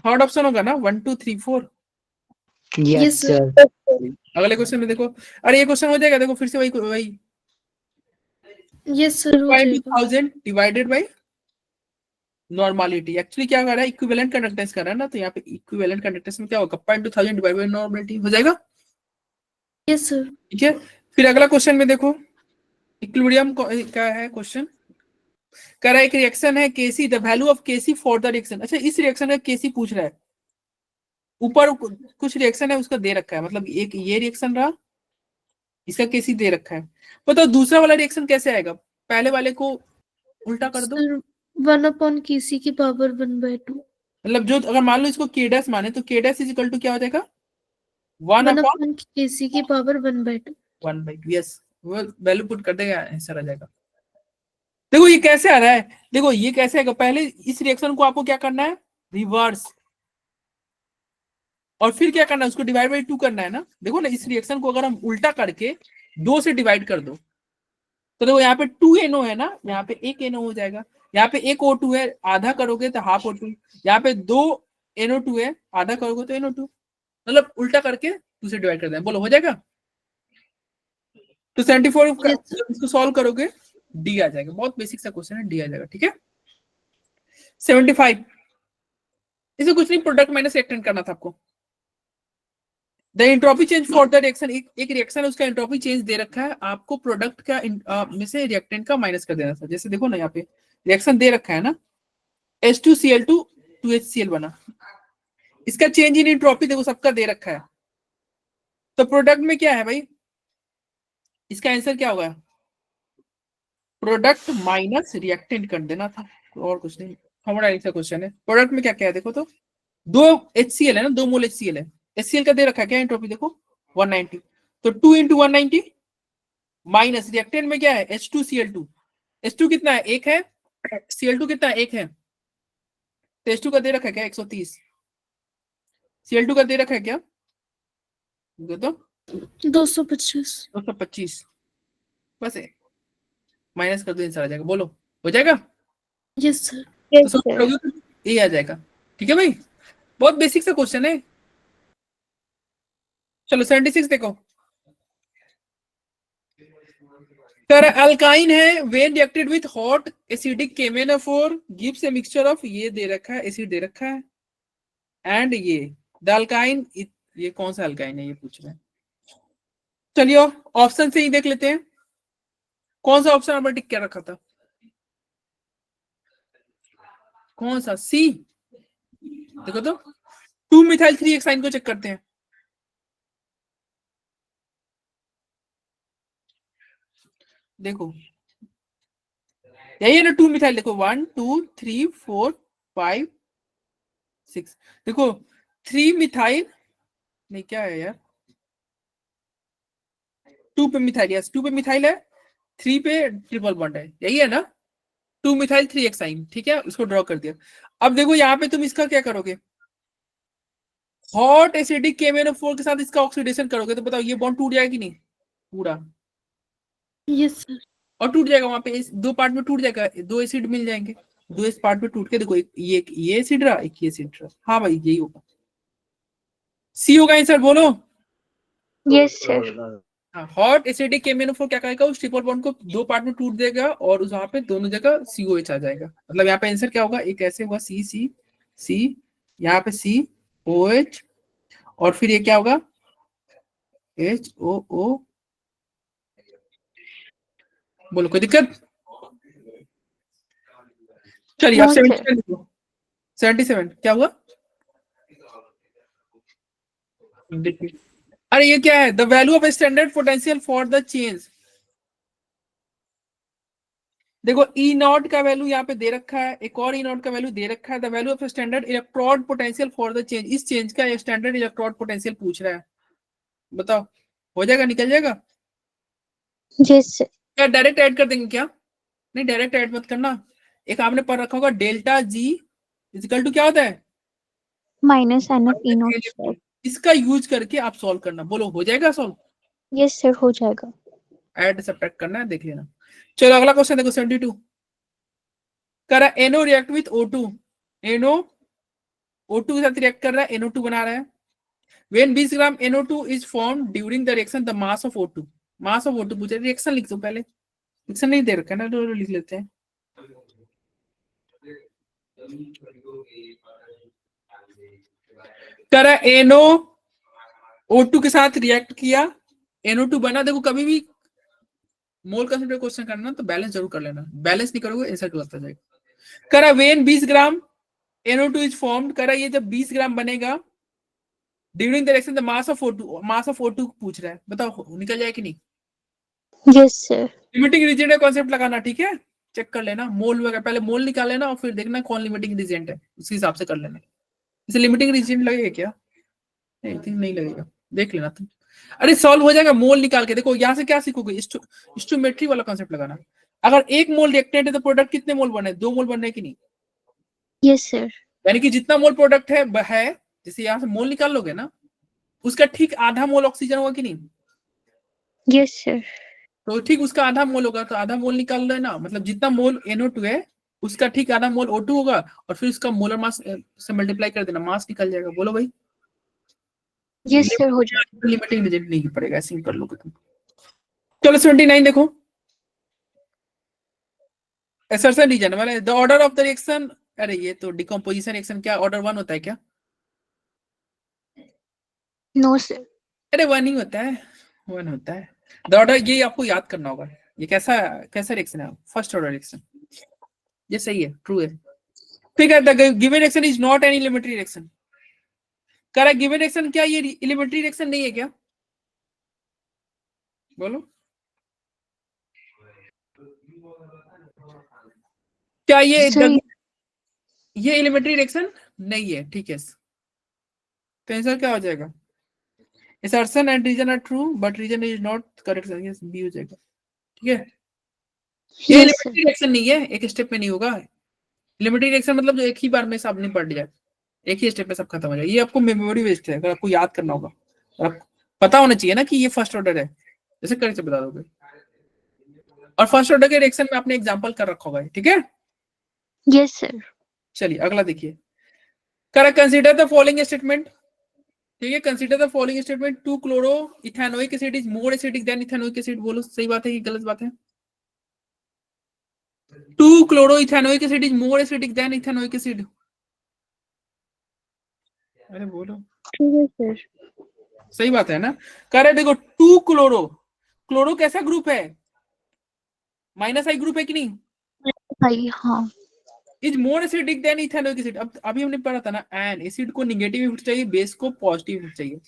थर्ड ऑप्शन होगा ना, 1 2 3 4। Yes Yes, sir. सर। अगले क्वेश्चन में देखो, अरे ये क्वेश्चन हो जाएगा, देखो फिर से वही Yes, sir. हो जाएगा. 1000 डिवाइडेड बाय नॉर्मलिटी। एक्चुअली क्या कर रहा है, इक्विवेलेंट कंडक्टेंस कर रहा है ना, तो यहाँ पे इक्विवेलेंट कंडक्टेंस में क्या होगा, 0.2000 डिवाइड बाय नॉर्मलिटी हो जाएगा। Yes, sir. ठीक है, फिर अगला क्वेश्चन में देखो, इक्विलिब्रियम का है क्वेश्चन, कह रहा है एक रिएक्शन है KC, the value of KC for the reaction. अच्छा, इस रिएक्शन का केसी पूछ रहा है, ऊपर कुछ रिएक्शन है उसका दे रखा है, मतलब एक ये रिएक्शन रहा, इसका केसी दे रखा है, बताओ दूसरा वाला रिएक्शन कैसे आएगा, पहले वाले को उल्टा कर दो। Sir, 1/kc की पावर 1/2. मतलब जो, अगर मान लो इसको के डैश माने, तो के डैश इज इक्वल टू क्या हो जाएगा, 1/kc की पावर 1/2. 1/2। यस, वो वैल्यू पुट कर देगा, आंसर आ जाएगा। देखो ये कैसे आ रहा है, देखो ये कैसे आएगा, पहले इस रिएक्शन को आपको क्या करना है, रिवर्स, और फिर क्या करना है, उसको डिवाइड बाई 2 करना है ना। देखो ना, इस रिएक्शन को अगर हम उल्टा करके 2 से डिवाइड कर दो, तो देखो यहाँ पे 2NO है ना, यहाँ पे 1NO हो जाएगा, यहाँ पे 1 O2 है, आधा करोगे तो हाफ O2, यहाँ पे 2 NO2 है, आधा करोगे तो NO2, मतलब उल्टा करके 2 से डिवाइड कर दें, बोलो हो जाएगा। तो 74 का इसको सॉल्व करोगे डी आ जाएगा, बहुत बेसिक सा क्वेश्चन है, डी आ जाएगा। ठीक है, 75, इसे कुछ नहीं, प्रोडक्ट माइनस रिएक्टेंट करना था आपको। The entropy change for the reaction, एक रिएक्शन है उसका एंट्रोपी चेंज दे रखा है, आपको प्रोडक्ट का में से रिएक्टेंट का माइनस कर देना था। जैसे देखो ना, यहाँ पे रिएक्शन दे रखा है ना, H2Cl2 2HCl बना, इसका चेंज इन एंट्रोपी देखो सबका दे रखा है, तो प्रोडक्ट में क्या है भाई, इसका आंसर क्या होगा, प्रोडक्ट माइनस रिएक्टेंट कर देना था, और कुछ नहीं। हमारा ऐसा क्वेश्चन है, प्रोडक्ट में क्या क्या है देखो, तो 2 HCl है ना, 2 मोल HCl है, HCl का दे रखा है क्या एंट्रोपी, देखो 190, तो 2 × 190 माइनस रिएक्टेंट में क्या है, H2Cl2, H2 कितना है, 1 है, Cl2 कितना है, 1 है, तो H2 का दे रखा है क्या 130, Cl2 का दे रखा है क्या, तो 225. 225, बस माइनस कर दो, आंसर आ जाएगा, बोलो हो जाएगा। Yes, sir. तो Yes, सब sir. करोगे तो ये आ जाएगा। ठीक है भाई, बहुत बेसिक सा क्वेश्चन है। चलो 76 देखो, कर अल्काइन है, when reacted with hot acidic KMnO4 gives a mixture of, ये दे रखा है, एसिड दे रखा है, एंड ये द अल्काइन, ये कौन सा अल्काइन है ये पूछ रहे हैं। चलिए ऑप्शन से ही देख लेते हैं, कौन सा ऑप्शन आपने टिक क्या रखा था, कौन सा, सी, देखो तो 2 मिथाइल 3 को चेक करते हैं, देखो यही है ना 2 मिथाइल, देखो 1 2 3 4 5 6, देखो 3 मिथाइल, नहीं क्या है यार, 2 पे मिथाइल, यस 2 पे मिथाइल है, 3 पे ट्रिपल बॉन्ड है, यही है ना, 2 मिथाइल 3 ठीक है, उसको ड्रॉ कर दिया। अब देखो यहाँ पे तुम इसका क्या करोगे, हॉट एसिडिक KMnO4 के साथ इसका ऑक्सीडेशन करोगे, तो बताओ ये बॉन्ड टूट जाएगा कि नहीं, पूरा, Yes, sir. और टूट जाएगा, वहां पे इस 2 पार्ट में टूट जाएगा, 2 एसिड मिल जाएंगे, 2 इस पार्ट में टूट के देखो, एक ये एसिड रहा, एक ये एसिड रहा, हाँ भाई यही होगा, सी होगा आंसर, बोलो। Yes, sir. Hot acidic KMnO4 क्या करेगा, उस ट्रिपल बॉन्ड को 2 पार्ट में टूट देगा, और उस वहां पे दोनों जगह COH आ जाएगा, मतलब यहाँ पे आंसर क्या होगा, एक ऐसे होगा सी सी सी, यहाँ पे COH, और फिर ये क्या होगा HOO, बोलो कोई दिक्कत। चलिए अब No, sir. 77 क्या हुआ, अरे ये क्या है, the value of standard potential for the change, देखो E0 का वैल्यू यहाँ पे दे रखा है, एक और E0 का वैल्यू दे रखा है, the value of standard electrode potential for the change, इस चेंज का स्टैंडर्ड इलेक्ट्रोड पोटेंशियल पूछ रहा है, बताओ हो जाएगा, निकल जाएगा, Yes, sir. क्या डायरेक्ट ऐड कर देंगे क्या, नहीं डायरेक्ट ऐड मत करना, एक आपने पढ़ रखा होगा डेल्टा G इक्वल टू क्या होता है, Minus NF E0, sir. इसका यूज करके आप सॉल्व करना, बोलो हो जाएगा सॉल्व, Yes, sir. हो जाएगा. ऐड सब्ट्रैक्ट करना है, देख लेना। चलो अगला क्वेश्चन देखो 72, करा NO react with O2, NO O2 के साथ रिएक्ट कर रहा है, NO2 बना रहा है, When 20 gram NO2 is formed during the reaction, the mass of O2, mass of O2 पूछे, रिएक्शन लिख दो पहले, रिएक्शन नहीं दे रखा है ना, तो लिख लेते हैं। करा NO2 के साथ रिएक्ट किया, NO2 बना। देखो कभी भी मोल कंसेंट्रेशन क्वेश्चन करना तो बैलेंस जरूर कर लेना, बैलेंस नहीं करोगे आंसर गलत आ जाएगा। करा when 20 gram NO2 is formed, करा ये जब 20 ग्राम बनेगा during the reaction the mass of O2, mass of O2 पूछ रहा है, बताओ निकल जाए कि नहीं? Yes, sir. लिमिटिंग रीजन का कॉन्सेप्ट लगाना, ठीक है, चेक कर लेना मोल वगैरह, पहले मोल निकाल लेना और फिर देखना कौन लिमिटिंग रीजन है, उसी हिसाब से कर लेना। इसे लिमिटिंग रीजन लगेगा क्या? नहीं, थिंक नहीं लगेगा, देख लेना तुम। अरे सॉल्व हो जाएगा मोल निकाल के। देखो यहाँ से क्या सीखोगे, स्टोइकियोमेट्री वाला कॉन्सेप्ट लगाना। अगर एक मोल रिएक्टेंट है तो प्रोडक्ट कितने मोल बने? 2 मोल बनने की नहीं? Yes, sir. यानी कि जितना मोल प्रोडक्ट है जैसे यहाँ से मोल निकाल लोगे ना, उसका ठीक आधा मोल ऑक्सीजन होगा कि नहीं? Yes, sir. तो ठीक उसका आधा मोल होगा, तो आधा मोल निकाल लो ना, मतलब जितना मोल NO2 है उसका ठीक आधा मोल O2 होगा, और फिर उसका मोलर मास से मल्टीप्लाई कर देना, मास निकल जाएगा। बोलो भाई। Yes, sir. हो जाएगा। लिमिटिंग रीजन नहीं पड़ेगा, ऐसे ही कर लोगे तुम। चलो 79 देखो, असर्शन रीजन वाले, the order of the reaction. अरे ये तो डिकम्पोजिशन रिएक्शन क्या ऑर्डर 1 होता है क्या? No, sir. अरे 1 ही होता है, 1 होता है द ऑर्डर। ये आपको याद करना होगा, ये कैसा कैसा रिएक्शन है, फर्स्ट ऑर्डर रिएक्शन। ये सही है, ट्रू है। ठीक है, the given reaction is not an elementary reaction. Correct, given reaction क्या ये एलिमेंट्री रिएक्शन नहीं है क्या? बोलो, क्या Sir, ये एलिमेंट्री रिएक्शन नहीं है? ठीक है, तो आंसर क्या हो जाएगा? Assertion and reason are true but reason is not correct, B हो जाएगा। ठीक है, ये yes, sir. एलिमेंट्री रिएक्शन नहीं है, एक स्टेप में नहीं होगा। एलिमेंट्री रिएक्शन मतलब जो एक ही बार में सब नहीं पढ़ जाए, एक ही स्टेप में सब खत्म हो जाए। ये आपको मेमोरी बेस्ड है, अगर आपको याद करना होगा, और आप पता होना चाहिए ना कि ये फर्स्ट ऑर्डर है, जैसे करेक्ट से बता दोगे। और फर्स्ट ऑर्डर के रिएक्शन में आपने एग्जांपल कर रखा होगा, ठीक है। Yes, sir. चलिए अगला देखिए, correct, consider the following statement. ठीक है, consider the following statement, 2 chloro ethanoic acid is more acidic then ethanoic acid. बोलो सही बात है कि गलत बात है? 2 chloro ethanoic acid is more acidic then ethanoic acid. अरे बोलो, True, sir. सही बात है ना? करेक्ट, देखो 2 क्लोरो, क्लोरो कैसा ग्रुप है? -I ग्रुप है कि नहीं? भाई हाँ। Is more acidic then ethanoic acid. अब अभी हमने पढ़ा था ना, एन एसिड को नेगेटिव इफेक्ट चाहिए, बेस को पॉजिटिव इफेक्ट चाहिए,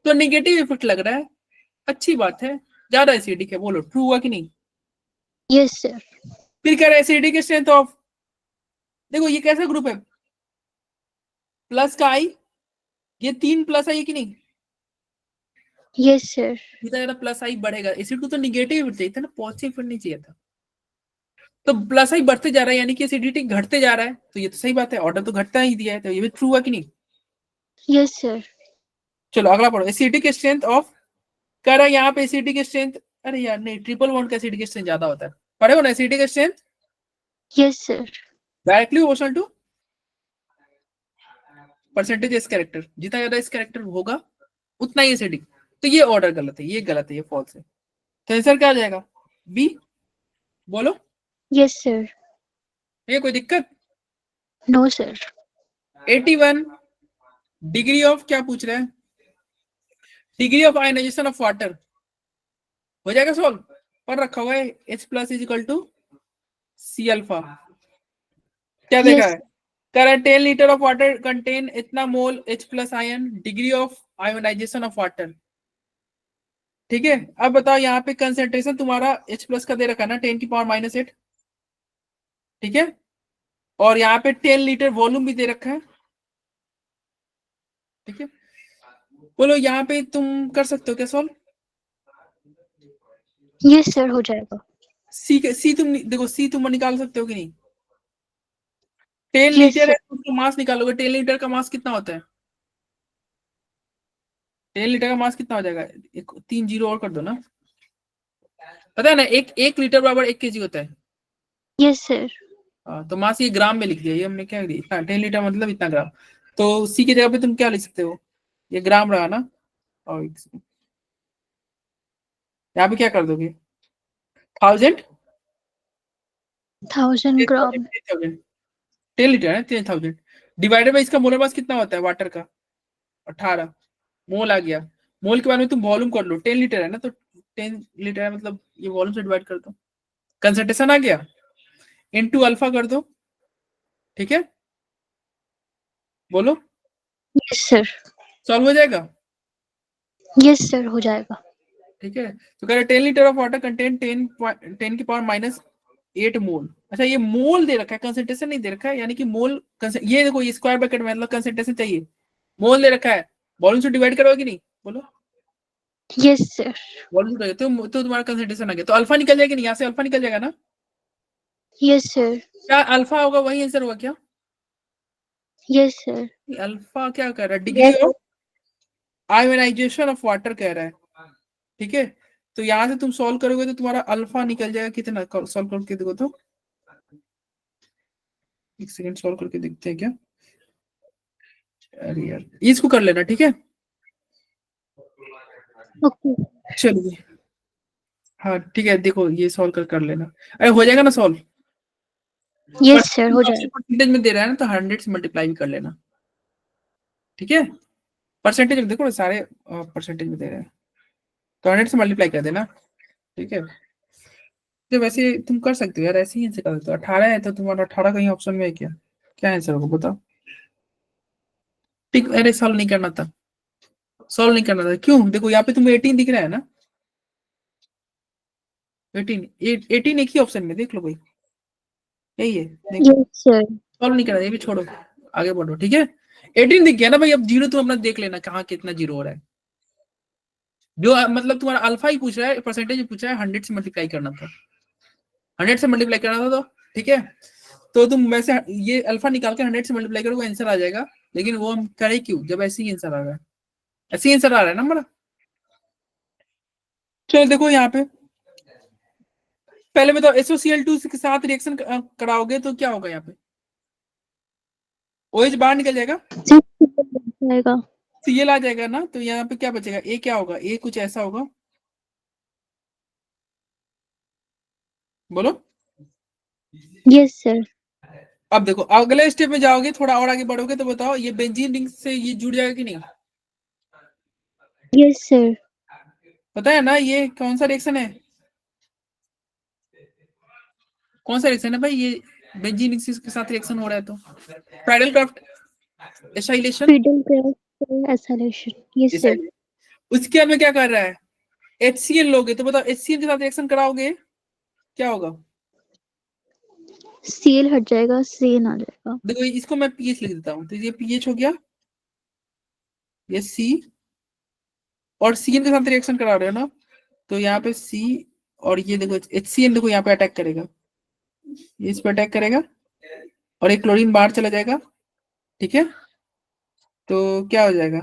तो नेगेटिव इफेक्ट लग रहा है, अच्छी बात है, ज्यादा एसिडिक है। बोलो ट्रू हुआ कि नहीं? Yes, sir. फिर कह रहा है एसिडिक स्ट्रेंथ ऑफ, देखो ये कैसा ग्रुप है, प्लस का आई, ये 3 प्लस आई कि नहीं? Yes, sir. जितना ज्यादा प्लस आई बढ़ेगा, एसिड को तो नेगेटिव इफेक्ट चाहिए था ना, पॉजिटिव इफेक्ट नहीं चाहिए था। तो प्लस आई बढ़ते जा रहा है, यानी कि एसिडिटी घटते जा रहा है, तो ये तो सही बात है, ऑर्डर तो घटता ही दिया है, तो ये भी ट्रू हुआ कि नहीं? Yes, sir. चलो अगला पढ़ो, एसिडिक स्ट्रेंथ ऑफ। कह रहा है यहाँ पे एसिडिक स्ट्रेंथ, अरे यार नहीं, ट्रिपल बॉन्ड का एसिडिक स्ट्रेंथ ज्यादा होता है, पढ़े हो ना? Acidic strength Yes, sir. Directly proportional to percentage S character, जितना ज्यादा इस कैरेक्टर होगा उतना ही एसिडिक। तो ये ऑर्डर गलत है, ये गलत है, ये फॉल्स है, तो आंसर क्या आ जाएगा? बी। बोलो, Yes, sir. ये कोई दिक्कत? No, sir. 81 डिग्री ऑफ, क्या पूछ रहा है? Degree of ionization of water. हो जाएगा सॉल्व, पर रखा हुआ है H plus is equal to C alpha. क्या देखा है? कह रहा है 10 लीटर ऑफ वाटर कंटेन इतना mole H plus ion, degree of ionization of water. ठीक है, अब बताओ यहाँ पे कंसेंट्रेशन तुम्हारा H प्लस का दे रखा है ना, 10 की पावर -8। ठीक है, और यहाँ पे 10 लीटर वॉल्यूम भी दे रखा है। ठीक है, बोलो यहाँ पे तुम कर सकते हो क्या सॉल्व? Yes, sir. हो जाएगा। सी तुम देखो, सी तुम निकाल सकते हो कि नहीं? 10 Yes, लीटर है sir. तो उसका मास निकालोगे, 10 लीटर का मास कितना होता है? 10 लीटर का मास कितना हो जाएगा? 3 जीरो और कर दो ना, पता है ना, एक लीटर बराबर 1 kg होता है। Yes, sir. हाँ, तो मास ये ग्राम में लिख दिया, ये हमने क्या लिया, इतना 10 लीटर मतलब इतना ग्राम। तो सी की जगह पे तुम क्या लिख सकते हो? ये ग्राम रहा ना, और यहाँ पे क्या कर दोगे, 1000 1000 ग्राम 10 लीटर है, 10,000 डिवाइडेड बाई इसका मोलर मास कितना होता है वाटर का, 18 मोल आ गया। मोल के बाद में तुम वॉल्यूम कर लो, 10 लीटर है ना, तो 10 लीटर है मतलब ये वॉल्यूम से डिवाइड कर दो, कंसंट्रेशन आ गया, इनटू अल्फा कर दो, ठीक है, बोलो यस सर सॉल्व हो जाएगा। यस सर हो जाएगा ठीक है, तो कह रहे 10 लीटर ऑफ वाटर कंटेन 10 की पावर -8 मोल। अच्छा ये मोल दे रखा है, कंसंट्रेशन नहीं दे रखा है, यानी कि मोल ये देखो, ये स्क्वायर ब्रैकेट में मतलब कंसंट्रेशन चाहिए, मोल दे रखा है, वॉल्यूम से डिवाइड करोगे नहीं, बोलो यस सर वॉल्यूम से तो तुम्हारा कंसंट्रेशन आ गया, तो अल्फा निकल जाएगी नहीं, यहाँ से अल्फा निकल जाएगा ना, यस सर क्या अल्फा होगा वही आंसर होगा क्या, यस सर अल्फा क्या कर रहा है, degree of ionization of water कह रहा है, ठीक है, तो यहां से तुम सॉल्व करोगे तो तुम्हारा अल्फा निकल जाएगा कितना, सॉल्व करके देखो तो, एक सेकंड सॉल्व करके देखते हैं क्या, अरे यार इसको कर लेना, ठीक है, ओके चलिए, हाँ ठीक है, देखो ये सॉल्व कर लेना, अरे हो जाएगा ना सॉल्व, यस सर हो जाएगा परसेंटेज में दे रहा है ना, तो 100 से मल्टीप्लाई भी कर लेना, ठीक है, परसेंटेज देखो सारे परसेंटेज में दे रहे हैं, तो 100 से मल्टीप्लाई कर देना, ठीक है, तो वैसे तुम कर सकते हो यार, ऐसे ही आंसर कर सकते हो, 18 है तो तुम्हारा 18 कहीं ऑप्शन में है क्या, क्या आंसर होगा बताओ, ठीक, अरे सॉल्व नहीं करना था, सॉल्व नहीं करना था, क्यों, देखो यहाँ पे तुम्हें 18 दिख रहा है ना, 18 एक ही ऑप्शन में देख लो भाई, यही है, देखो यस सर सॉल्व नहीं करना, ये भी छोड़ो, आगे बढ़ो, ठीक है, 18 दिख गया ना भाई, अब जीरो तुम अपना देख लेना कहाँ कितना जीरो हो रहा है, जो मतलब तुम्हारा अल्फा ही पूछ रहा है, परसेंटेज पूछ रहा है, 100 से मल्टीप्लाई करना था, 100 से मल्टीप्लाई करना था, तो ठीक है, तो तुम वैसे ये अल्फा निकाल के 100 से मल्टीप्लाई करोगे आंसर आ जाएगा, लेकिन वो हम करें क्यों जब ऐसे ही आंसर आ रहा है, ऐसे ही आंसर आ रहा है ना हमारा। चलो देखो यहाँ पे पहले बताओ, SOCl2 के साथ रिएक्शन कराओगे तो क्या होगा, यहाँ पे OH बाहर निकल जाएगा, जाएगा Cl आ जाएगा ना, तो यहाँ पे क्या बचेगा, A क्या होगा, A कुछ ऐसा होगा, बोलो, यस सर अब देखो अगले स्टेप में जाओगे, थोड़ा और आगे बढ़ोगे तो बताओ, ये बेंजीन रिंग से ये जुड़ जाएगा कि नहीं, यस सर पता है ना ये कौन सा रिएक्शन है, कौन सा रिएक्शन है भाई, ये बेंजीन रिंग के साथ रिएक्शन हो रहा है, तो Friedl Crafts acylation, freedom crash acylation yes sir उसके बाद में क्या कर रहा है, HCl लोगे, तो बताओ HCl के साथ रिएक्शन कराओगे क्या होगा, सीएल हट जाएगा सीएन आ जाएगा देखो इसको मैं पीएच लिख देता हूँ, तो ये पीएच हो गया, ये सी, और सीएन के साथ रिएक्शन करा रहे हो ना, तो यहाँ पे सी, और ये देखो HCl देखो यहाँ पे अटैक करेगा, ये इस पे अटैक करेगा, और एक क्लोरीन बाहर चला जाएगा, ठीक है, तो क्या हो जाएगा,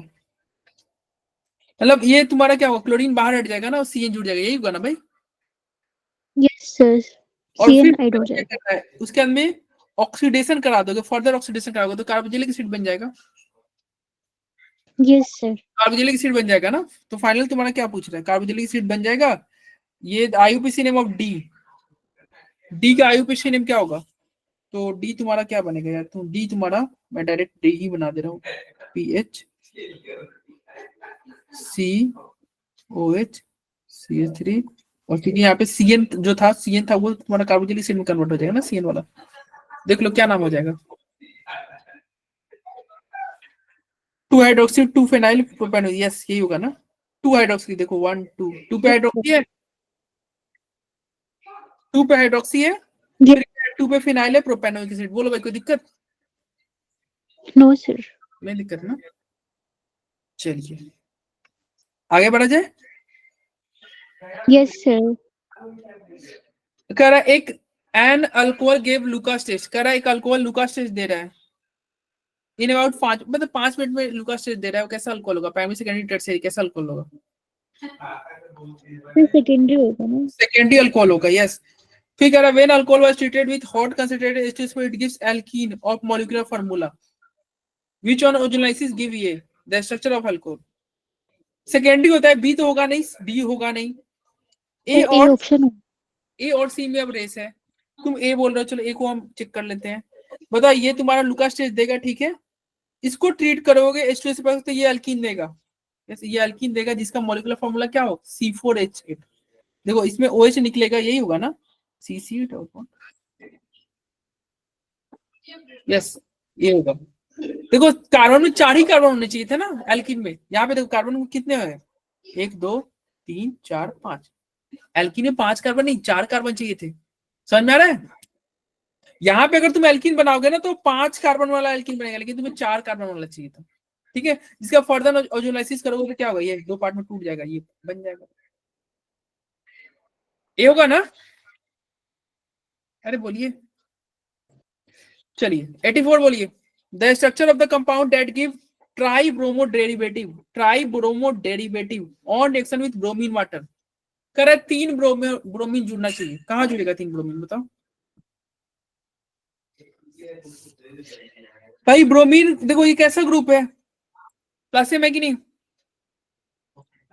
मतलब ये तुम्हारा क्या होगा, क्लोरीन बाहर हट जाएगा ना, और सीएन जुड़ जाएगा, यही होगा ना भाई, यस सर और सीएन फिर ऐड हो क्या जाएगा करना है, उसके अंदर में ऑक्सीडेशन करा दोगे, फर्दर ऑक्सीडेशन कराओगे तो कार्बोक्सिलिक एसिड बन जाएगा, यस सर कार्बोक्सिलिक एसिड बन जाएगा ना, तो फाइनल तुम्हारा क्या पूछ रहा है, कार्बोक्सिलिक एसिड बन जाएगा, ये IUPAC नेम ऑफ डी का IUPAC नेम क्या होगा, तो डी तुम्हारा क्या बनेगा यार, तो डी तुम्हारा मैं डायरेक्ट डी ही बना दे रहा हूँ, PH COH CH3, और क्योंकि यहाँ पे CN जो था, CN था वो तुम्हारा कार्बोक्सिलिक एसिड में कन्वर्ट हो जाएगा ना, CN वाला, देख लो क्या नाम हो जाएगा, 2 हाइड्रोक्सी 2 फेनाइल प्रोपेनॉल, यस यही होगा ना, 2 हाइड्रोक्सी, देखो 1 2 2 पे हाइड्रोक्सी है, 2 पे हाइड्रोक्सी है, फिर 2 पे फिनाइल है, प्रोपेनॉइक एसिड, बोलो भाई कोई दिक्कत, नो सर नहीं दिक्कत ना, चलिए आगे बढ़ा जाए, यस सर कह रहा है एक an alcohol gave Lucas test, कह रहा है एक अल्कोहल लुकास टेस्ट दे रहा है, इन अबाउट 5 मतलब 5 मिनट में लुकास टेस्ट दे रहा है, वो कैसा अल्कोहल होगा, प्राइमरी सेकेंडरी टर्शियरी कैसा अल्कोहल होगा, सेकेंडरी होगा ना सेकेंडरी अल्कोहल होगा, यस, फिर कह रहा है when alcohol was treated with hot concentrated H2SO it gives alkene of molecular formula, which one ozonolysis give ये, the structure of alcohol. Secondary होता है, बी तो होगा नहीं, डी होगा नहीं, ए ए और ऑप्शन है। ए और सी में अब रेस है। तुम ए बोल रहे हो, चलो ए को हम चेक कर लेते हैं। बताओ ये तुम्हारा लुकास टेस्ट देगा, ठीक है, इसको ट्रीट करोगे H2 से तो ये अल्कीन देगा, ये अल्कीन देगा जिसका मॉलिक्यूलर फॉर्मूला क्या हो, C4H8। देखो इसमें OH निकलेगा, यही होगा ना, CC, यस ये होगा। देखो कार्बन में 4 ही कार्बन होने चाहिए थे ना एल्कीन में, यहाँ पे देखो कार्बन में कितने हैं, 1 2 3 4 5, एल्कीन में 5 कार्बन नहीं 4 कार्बन चाहिए थे। समझ में आ रहा है? यहाँ पे अगर तुम एल्कीन बनाओगे ना तो 5 कार्बन वाला एल्कीन बनेगा, लेकिन तुम्हें 4 कार्बन वाला चाहिए था, ठीक है। जिसका फर्दर ओजोलाइसिस करोगे तो क्या होगा, ये 2 पार्ट में टूट जाएगा, ये बन जाएगा, ये होगा ना। अरे बोलिए, चलिए 84 बोलिए। The structure of the compound that give tribromo derivative on reaction with bromine water. करे 3 ब्रोमीन जुड़ना चाहिए, कहाँ जुड़ेगा 3 ब्रोमीन बताओ भाई। ब्रोमीन देखो ये कैसा ग्रुप है, प्लस है कि नहीं,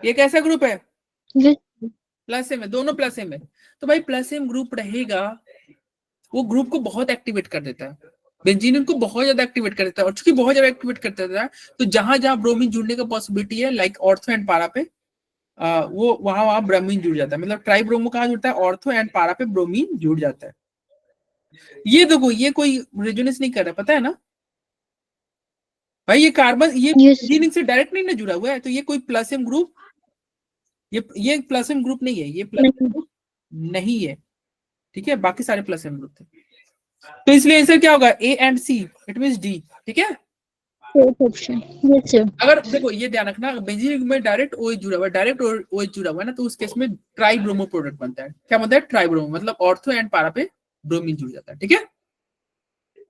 ये कैसा ग्रुप है, प्लस एम है, दोनों प्लस एम है। तो भाई प्लस एम ग्रुप रहेगा, वो ग्रुप को बहुत एक्टिवेट कर देता है, बेंजीन को बहुत ज्यादा एक्टिवेट कर देता है, और चूंकि बहुत ज्यादा एक्टिवेट कर देता है तो जहां जहां ब्रोमीन जुड़ने का पॉसिबिलिटी है, लाइक ऑर्थो एंड पारा पे, वो वहां ब्रोमीन जुड़ जाता है। मतलब ट्राइब्रोमो कहाँ जुड़ता है, ऑर्थो एंड पारा पे ब्रोमीन जुड़ जाता है। ये देखो ये कोई रेजोनेंस नहीं कर रहा, पता है ना भाई, ये कार्बन ये बेंजीन से डायरेक्ट नहीं ना जुड़ा हुआ है, तो ये कोई प्लस एम ग्रुप, ये प्लस एम ग्रुप नहीं है, ये प्लस एम ग्रुप नहीं है, ठीक है, बाकी सारे प्लस एम ग्रुप थे। तो इसलिए आंसर क्या होगा, A and C, it means D, ठीक है। Option yes sir. अगर देखो ये ध्यान रखना, बेंजीन में डायरेक्ट OH जुड़ा हुआ है, डायरेक्ट OH जुड़ा हुआ है ना, तो उस केस में ट्राइब्रोमो प्रोडक्ट बनता है। क्या बनता है, ट्राइब्रोमो, मतलब ऑर्थो एंड पारा पे ब्रोमीन जुड़ जाता है, ठीक है।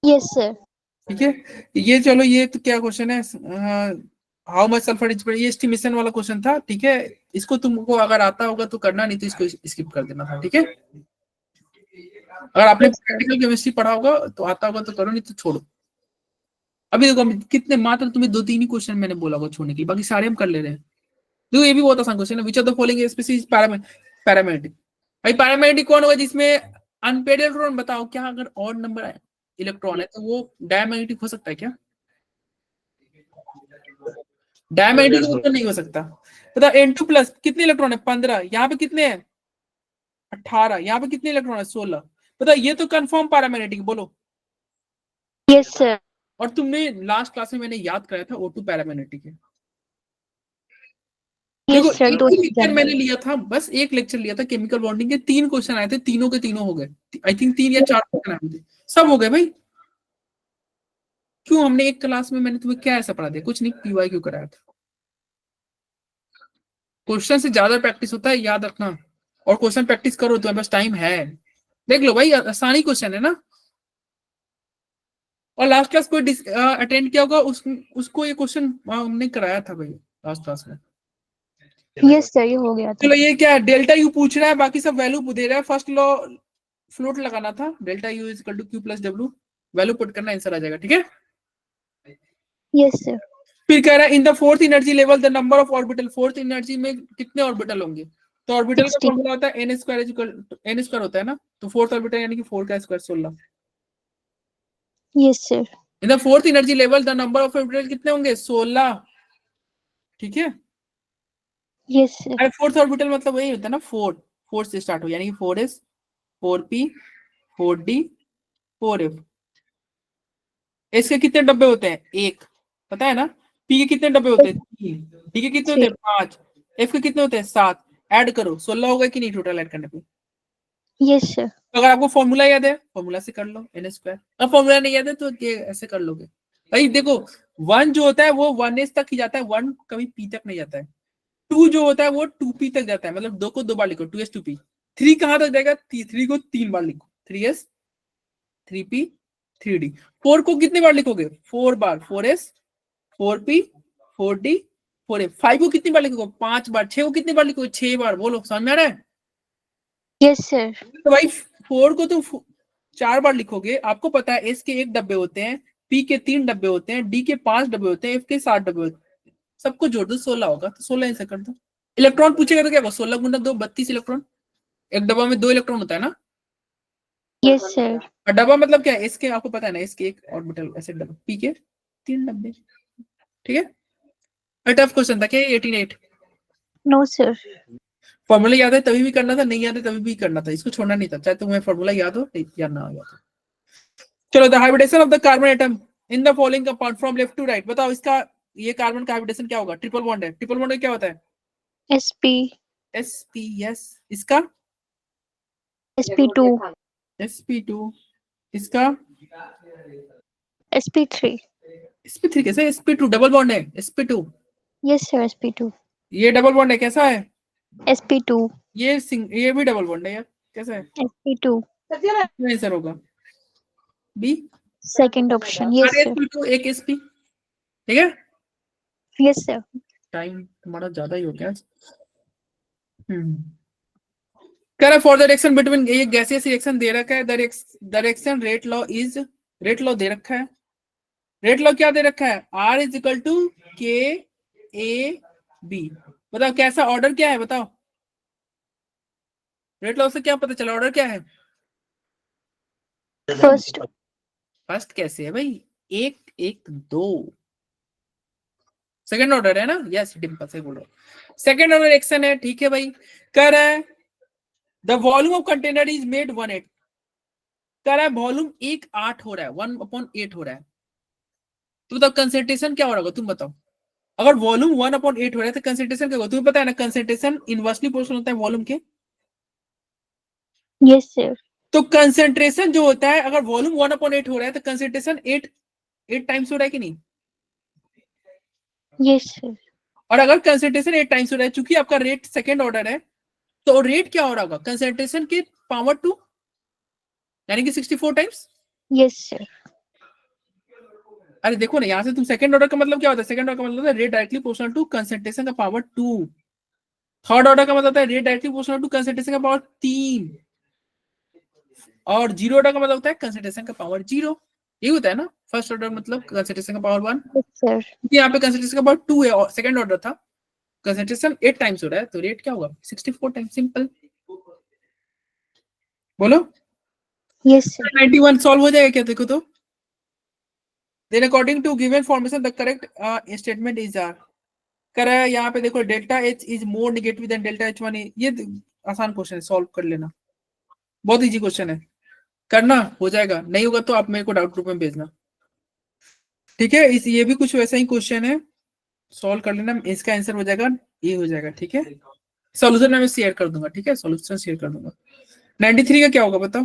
Yes sir. ठीक है, ये चलो ये तो क्या क्वेश्चन है, हाउ मच सल्फर इज, ये एस्टिमेशन वाला क्वेश्चन था, ठीक है। इसको तुमको अगर आता होगा तो करना, नहीं तो इसको स्किप कर देना था, ठीक है। अगर आपने प्रैक्टिकल केमिस्ट्री पढ़ा होगा तो आता होगा तो करो, नहीं तो छोड़ो। अभी देखो कितने, मात्र तुम्हें 2-3 ही क्वेश्चन मैंने बोला होगा छोड़ने के लिए, बाकी सारे हम कर ले रहे हैं। देखो ये भी बहुत आसान क्वेश्चन है, which of the following species paramagnetic. भाई पैरामेग्नेटिक कौन होगा, जिसमें अनपेयर्ड इलेक्ट्रॉन, बताओ क्या अगर ऑड नंबर इलेक्ट्रॉन है तो वो डायमैग्नेटिक हो सकता है क्या, डायमैग्नेटिक तो नहीं हो सकता। पता N2+ कितने इलेक्ट्रॉन है, 15, यहाँ पे कितने हैं 18, यहाँ पे कितने इलेक्ट्रॉन है 16। पता ये तो कंफर्म पैरामैग्नेटिक, बोलो। Yes sir. और तुमने लास्ट क्लास में मैंने याद कराया था O2 पैरामैग्नेटिक है। देखो यस सर, एक ही लेक्चर मैंने लिया था, बस एक लेक्चर लिया था केमिकल बॉन्डिंग के, 3 क्वेश्चन आए थे, तीनों के तीनों हो गए, आई थिंक 3 या 4 क्वेश्चन आए थे, सब हो गए भाई। क्यों, हमने एक क्लास में मैंने तुम्हें क्या ऐसा पढ़ा दिया, कुछ नहीं, PY क्यों कराया था। क्वेश्चन से ज्यादा प्रैक्टिस होता है, याद रखना, और क्वेश्चन प्रैक्टिस करो, तुम्हारे पास टाइम है। देख लो भाई आसानी क्वेश्चन है ना। और लास्ट क्लास कोई अटेंड किया होगा उसको ये क्वेश्चन हमने कराया था भाई लास्ट क्लास में। यस सर, ये हो गया था। चलो ये क्या है, डेल्टा यू पूछ रहा है, बाकी सब वैल्यू दे रहा है। फर्स्ट लॉ फ्लोट लगाना था, delta U is equal to Q plus W, value put करना, आंसर आ जाएगा, ठीक है। Yes sir. फिर कह रहा है in the fourth energy level the number of orbital, fourth energy में कितने ऑर्बिटल होंगे। तो ऑर्बिटल का 16 फॉर्मूला होता है n स्क्वायर होता है ना, तो फोर्थ ऑर्बिटल यानी कि 4 का square 16। Yes sir. In the fourth energy level the number of orbital कितने होंगे, 16, ठीक है। Yes sir. अरे फोर्थ ऑर्बिटल मतलब वही होता है ना, 4 से स्टार्ट हो, यानी कि 4s 4p 4d 4f। S के कितने डब्बे होते हैं, 1, पता है ना। पी के कितने डब्बे होते हैं, 3, डी के कितने होते हैं, 5, एफ के कितने होते हैं, 7। ऐड करो 16 होगा कि नहीं टोटल ऐड करने पे। Yes sir. तो अगर आपको फॉर्मूला याद है, फॉर्मूला से कर लो n स्क्वायर। अब फॉर्मूला नहीं याद है तो ये ऐसे कर लोगे भाई। देखो 1 जो होता है वो 1s तक ही जाता है, 1 कभी p तक नहीं जाता है। 2 जो होता है वो 2p तक जाता है, मतलब 2 को 2 बार लिखो, 2s 2p। 3 कहां तक जाएगा, 3 को 3 बार लिखो, 3s 3p 3d। 4 को कितने बार लिखोगे, 4 बार, 4s 4p 4d 4f। 5 को कितनी बार लिखोगे, 5 बार। 6 को कितनी बार लिखोगे, 6 बार। बोलो समझ में आ रहा है। Yes sir. तो भाई 4 को तुम 4 बार लिखोगे, आपको पता है एस के 1 डब्बे होते हैं, पी के 3 डब्बे होते हैं, डी के 5 डब्बे होते हैं, एफ के 7 डब्बे होते हैं। सबको जोड़ दो, 16 होगा, तो 16 ऐसे कर दो। इलेक्ट्रॉन पूछेगा तो क्या होगा, 16 गुना 2 32 इलेक्ट्रॉन। एक डब्बा में 2 इलेक्ट्रॉन होता है ना, Yes, sir. और डब्बा मतलब क्या है, इसके आपको पता है ना, इसके एक ऑर्बिटल ऐसे डब्बा, पी के 3 डब्बे, ठीक है। टफ क्वेश्चन था क्या 18 No, sir. फॉर्मूला याद है तभी भी करना था, नहीं याद है तभी भी करना था, इसको छोड़ना नहीं था, चाहे तुम्हें फॉर्मूला याद हो या ना याद हो। चलो, the hybridisation of the carbon atom in the following compound from left to right, बताओ इसका, ये कार्बन का हाइब्रिडेशन क्या होगा, ट्रिपल बॉन्ड है, ट्रिपल बॉन्ड क्या होता है, SP. sp, यस, इसका SP2. sp2, इसका SP3. sp3, कैसे sp2 डबल बॉन्ड है, sp2, Yes, sir. SP2. ये डबल बॉन्ड है, कैसा है, SP2. ये भी डबल बॉन्ड है यार, कैसा है, SP2. आंसर होगा B, Second option. Yes, sir. sp2 एक sp, ठीक है। Yes, sir. टाइम तुम्हारा ज्यादा ही हो गया आज। कह रहा फॉर द रिएक्शन बिटवीन, ये गैसियस रिएक्शन दे रखा है, the reaction rate law is, rate law दे रखा है, रेट लॉ क्या दे रखा है, R इज इक्वल टू के ए बी, बताओ कैसा ऑर्डर क्या है, बताओ रेट लॉ से क्या पता चला, ऑर्डर क्या है, First. फर्स्ट कैसे है भाई, 1 1 2, सेकंड ऑर्डर है ना, यस डिम्पल से बोलो, सेकंड ऑर्डर रिएक्शन है, ठीक है भाई। कह रहा है the volume of container is made 1/8, कह रहा है वॉल्यूम 1/8 हो रहा है, 1/8 हो रहा है, तो बताओ कंसेंट्रेशन क्या हो रहा होगा, तुम बताओ, अगर वॉल्यूम 1/8 हो रहा है तो कंसेंट्रेशन क्या होगा, तुम्हें पता है ना, कंसेंट्रेशन इनवर्सली प्रोपोर्शनल होता है वॉल्यूम के, Yes, sir. तो कंसेंट्रेशन जो होता है, अगर वॉल्यूम 1/8 हो रहा है तो कंसेंट्रेशन 8 टाइम्स हो रहा है कि नहीं, Yes, sir. और अगर कंसेंट्रेशन 8 टाइम्स हो रहा है, चूंकि आपका रेट सेकंड ऑर्डर है, तो रेट क्या हो रहा होगा, कंसेंट्रेशन की पावर 2, यानी कि 64 टाइम्स। Yes, sir. अरे देखो ना, यहां से तुम सेकंड ऑर्डर का मतलब क्या होता है, सेकंड ऑर्डर का मतलब होता है rate directly proportional to concentration का पावर 2, थर्ड ऑर्डर का मतलब होता है rate directly proportional to concentration का पावर 3, और जीरो ऑर्डर का मतलब होता है कंसेंट्रेशन का पावर 0, यही होता है ना, फर्स्ट ऑर्डर मतलब कंसेंट्रेशन का पावर 1, Yes, sir. यहाँ पे कंसेंट्रेशन का पावर 2 है, और सेकंड ऑर्डर था, कंसेंट्रेशन 8 टाइम्स हो रहा है, तो रेट क्या होगा 64 टाइम्स, सिंपल, बोलो। Yes, sir. 91 सॉल्व हो जाएगा क्या, देखो तो, then according to given formation the correct statement is are, कर रहा है यहाँ पे देखो, delta H is more negative than delta H 1, ये आसान क्वेश्चन है, सॉल्व कर लेना, बहुत इजी क्वेश्चन है, करना हो जाएगा, नहीं होगा तो आप मेरे को डाउट ग्रुप में भेजना, ठीक है। इस ये भी कुछ वैसा ही क्वेश्चन है, सॉल्व कर लेना, इसका आंसर हो जाएगा, ये हो जाएगा, ठीक है। सॉल्यूशन मैं शेयर कर दूंगा, ठीक है, सॉल्यूशन शेयर कर दूंगा। 93 का क्या होगा बताओ,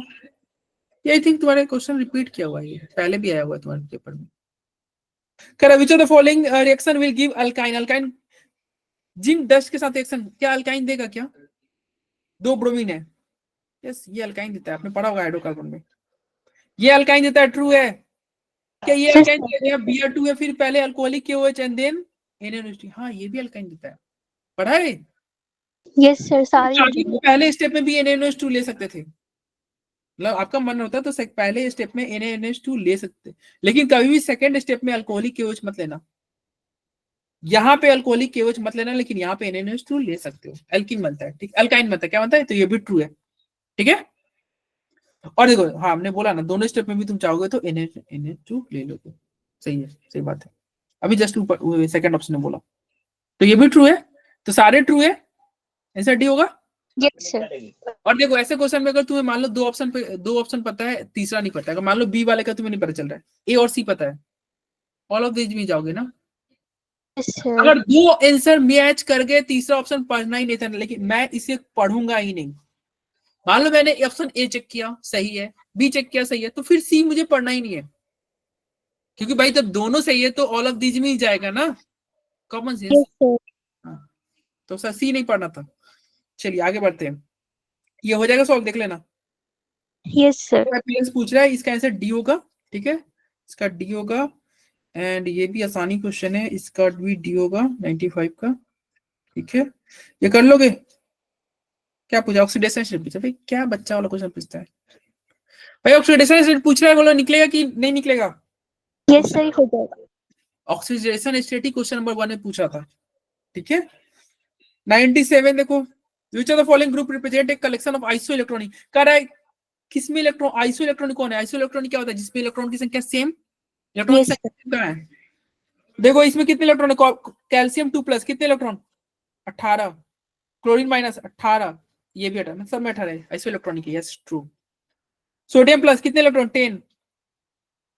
ये आई थिंक तुम्हारे क्वेश्चन रिपीट किया हुआ है, ये पहले भी आया हुआ है तुम्हारे पेपर में। कर विच of the following reaction will give alkyne, alkyne zinc dust के साथ रिएक्शन क्या अल्काइन देगा क्या, 2 ब्रोमीन है, यस ये अल्काइन देता है, आपने पढ़ा होगा हाइड्रोकार्बन में, ये अल्काइन देता है, ट्रू है क्या, ये अल्काइन देता है, Br2 है, फिर पहले alcoholic KOH and then NaNO2, हाँ ये भी अल्काइन देता है, पढ़ा है। Yes, sir. सारी आगे पहले स्टेप में भी NaNO2 ले सकते थे, मतलब आपका मन होता तो पहले स्टेप में NaNH2 ले सकते, लेकिन कभी भी सेकंड स्टेप में अल्कोहलिक KOH मत लेना, यहाँ पे अल्कोहलिक KOH मत लेना, लेकिन यहाँ पे NaNH2 ले सकते हो, एल्किन बनता है, ठीक, अल्काइन बनता है, क्या बनता है, तो ये भी ट्रू है, ठीक है। और देखो हाँ हमने बोला ना, दोनों स्टेप में भी तुम चाहोगे तो NH2 ले लोगे, सही है, सही बात है, अभी जस्ट ऊपर सेकंड ऑप्शन में बोला, तो ये भी ट्रू है, तो सारे ट्रू है, आंसर डी होगा। Yes, sir. और देखो ऐसे क्वेश्चन में अगर तुम्हें मान लो दो ऑप्शन पता है, तीसरा नहीं पता है, अगर मान लो बी वाले का तुम्हें नहीं पता चल रहा है, ए और सी पता है, ऑल ऑफ दीज में जाओगे ना, Yes, sir. अगर 2 आंसर मैच कर गए, तीसरा ऑप्शन पढ़ना ही नहीं था, लेकिन मैं इसे पढ़ूंगा ही नहीं, मान लो मैंने ऑप्शन ए चेक किया सही है, बी चेक किया सही है, तो फिर सी मुझे पढ़ना ही नहीं है, क्योंकि भाई जब दोनों सही है तो ऑल ऑफ दीज में ही जाएगा ना, कॉमन सेंस, Yes, sir. तो सर सी नहीं पढ़ना था। चलिए आगे बढ़ते हैं, ये हो जाएगा सॉल्व, देख लेना। Yes, sir. पूछ रहा है, इसका आंसर डी होगा, ठीक है, इसका डी होगा, एंड ये भी आसानी क्वेश्चन है, इसका भी डी होगा 95 का, ठीक है, ये कर लोगे। क्या पूछा, ऑक्सीडेशन स्टेट पूछा, भाई क्या बच्चा वाला क्वेश्चन पूछता है भाई, ऑक्सीडेशन स्टेट पूछ रहा है, बोलो निकलेगा कि नहीं निकलेगा, Yes, sir. हो जाएगा. ऑक्सीडेशन स्टेट क्वेश्चन नंबर 1 में पूछा था, ठीक है। 97 देखो, विच of the following group represent a collection of iso electronic. कह रहा है किसमें इलेक्ट्रॉन, आइसो इलेक्ट्रॉनिक कौन है? आइसो इलेक्ट्रॉनिक क्या होता है? जिसमें इलेक्ट्रॉन की संख्या सेम, इलेक्ट्रॉन की Yes, संख्या क्या है? देखो इसमें कितने इलेक्ट्रॉन है? कैल्शियम 2+ कितने इलेक्ट्रॉन? 18। क्लोरीन -18, ये भी 18, सब में 18 है, आइसो इलेक्ट्रॉनिक है, यस ट्रू। सोडियम प्लस कितने इलेक्ट्रॉन? 10।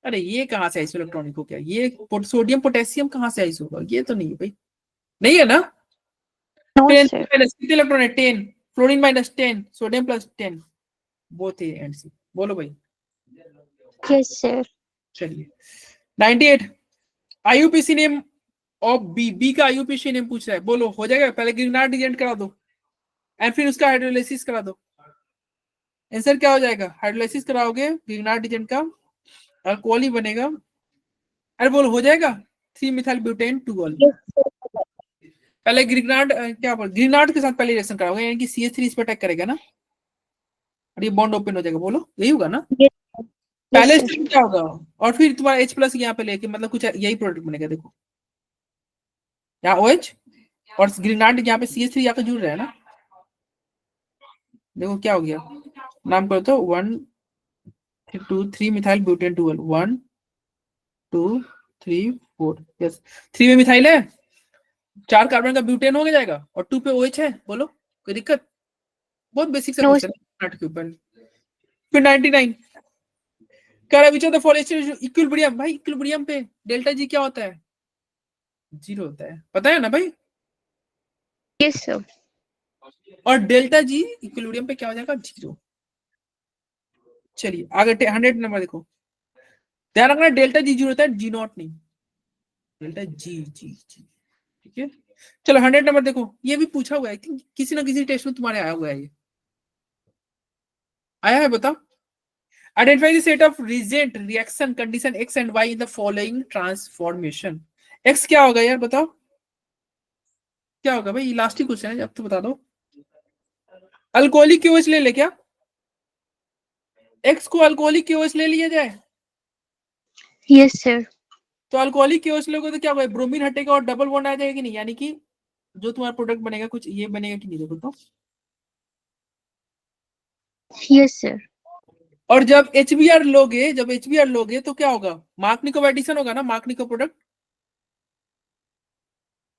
अरे ये कहां से आइसो इलेक्ट्रॉनिक हो गया? ये सोडियम पोटेशियम कहां से आइसो होगा? ये तो नहीं है भाई, नहीं है ना। no, फिर sir. कितने इलेक्ट्रॉन है? 10। Fluorine -10, sodium +10, both A and C. बोलो भाई। Yes, sir. चलिए 98, IUPAC name of B. B का आईयूपीसी नेम पूछ रहा है, बोलो हो जाएगा? पहले ग्रिग्नार्ड रिएजेंट करा दो एंड फिर उसका हाइड्रोलाइसिस करा दो। आंसर क्या हो जाएगा? हाइड्रोलाइसिस कराओगे ग्रिग्नार्ड रिएजेंट का, अल्कोहल ही बनेगा। अरे बोलो हो जाएगा? 3 मिथाइल ब्यूटेन 2 Yes, sir. पहले ग्रिग्नार्ड क्या बोल, ग्रिग्नार्ड के साथ पहले रिएक्शन कराओगे, यानी कि CH3 इस पर अटैक करेगा ना, और ये बॉन्ड ओपन हो जाएगा। बोलो यही होगा ना? Yes, sir. पहले Yes, sir. स्टेप क्या होगा, और फिर तुम्हारा H+ यहाँ पे लेके, मतलब कुछ यही प्रोडक्ट बनेगा। देखो यहाँ OH और ग्रिग्नार्ड यहाँ पे CH3 आकर जुड़ रहा है ना। देखो क्या हो गया, नाम करो तो 1 2 3 मिथाइल ब्यूटेन 12, 1 2 3 4, यस 3 में मिथाइल है, 4 कार्बन का ब्यूटेन हो जाएगा, और 2 पे OH है। बोलो कोई दिक्कत? बहुत बेसिक सा No, क्वेश्चन है के ऊपर। फिर 99 कह रहा है which of the following equilibrium. भाई इक्विलिब्रियम पे डेल्टा जी क्या होता है? 0 होता है, पता है ना भाई। yes, sir. और डेल्टा जी इक्विलिब्रियम पे क्या हो जाएगा? 0। चलिए आगे 100 नंबर देखो, ध्यान रखना डेल्टा जी 0 होता है, G नॉट नहीं, डेल्टा जी जी जी, ठीक है। चलो 100 नंबर देखो, ये भी पूछा हुआ है, किसी ना किसी टेस्ट में तुम्हारे आया हुआ है, ये आया है, बताओ। Identify the set of reagent reaction condition X and Y in the following transformation. X क्या होगा यार, बताओ क्या होगा भाई? लास्ट क्वेश्चन है, अब तो बता दो। अल्कोहलिक KOH ले ले क्या? X को अल्कोहलिक KOH ले लिया जाए Yes, sir. तो अल्कोहलिक KOH लोगे तो क्या होगा? ब्रोमीन हटेगा और डबल बॉन्ड आ जाएगा कि नहीं, यानी कि जो तुम्हारा प्रोडक्ट बनेगा कुछ ये बनेगा कि नहीं, देखो तो। Yes, sir. और जब HBr लोगे तो क्या होगा? मार्कनिकोव एडिशन होगा ना, मार्कनिकोव प्रोडक्ट।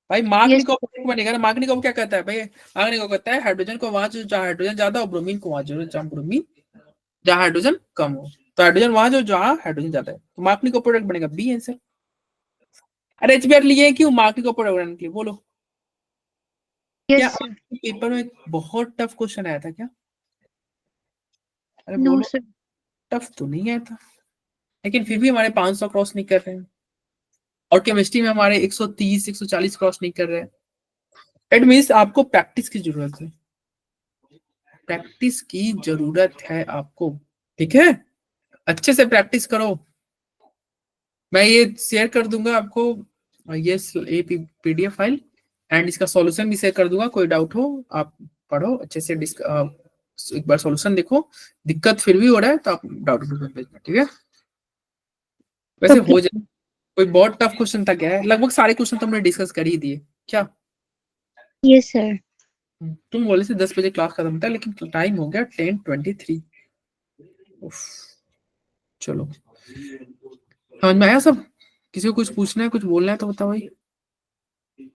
भाई मार्कनिकोव प्रोडक्ट बनेगा ना। मार्कनिकोव क्या कहता है भाई? मार्कनिकोव कहता है हाइड्रोजन को वहां जहाँ हाइड्रोजन ज्यादा हो, ब्रोमीन को वहां जहाँ ब्रोमीन, जहाँ हाइड्रोजन कम हो, तो हाइड्रोजन वहां जो जहाँ हाइड्रोजन ज्यादा है, तो मार्कनिकोव प्रोडक्ट बनेगा बी आंसर। अरे HBr लिए क्यों? मार्कनिकोव प्रोडक्ट बनाने के लिए। बोलो क्या Yes, sir. पेपर में बहुत टफ क्वेश्चन आया था क्या? अरे No, बोलो, sir. टफ तो नहीं आया था, लेकिन फिर भी हमारे 500 क्रॉस नहीं कर रहे हैं, और केमिस्ट्री में हमारे 130 140 क्रॉस नहीं कर रहे हैं। इट मीन्स आपको प्रैक्टिस की जरूरत है, प्रैक्टिस की जरूरत है आपको, ठीक है। अच्छे से प्रैक्टिस करो। मैं ये शेयर कर दूंगा आपको, ये PDF फाइल, एंड इसका सॉल्यूशन भी शेयर कर दूंगा। कोई डाउट हो आप पढ़ो अच्छे से, एक बार सॉल्यूशन देखो, दिक्कत फिर भी हो रहा है तो आप डाउट भेजना, ठीक है। वैसे Okay. हो जाए, कोई बहुत टफ क्वेश्चन था क्या है? लगभग सारे क्वेश्चन तुमने डिस्कस कर ही दिए क्या? Yes, sir. तुम बोले थे 10 बजे क्लास खत्म था, लेकिन टाइम हो गया 10:23। चलो समझ में आया सब? किसी को कुछ पूछना है, कुछ बोलना है तो बताओ भाई।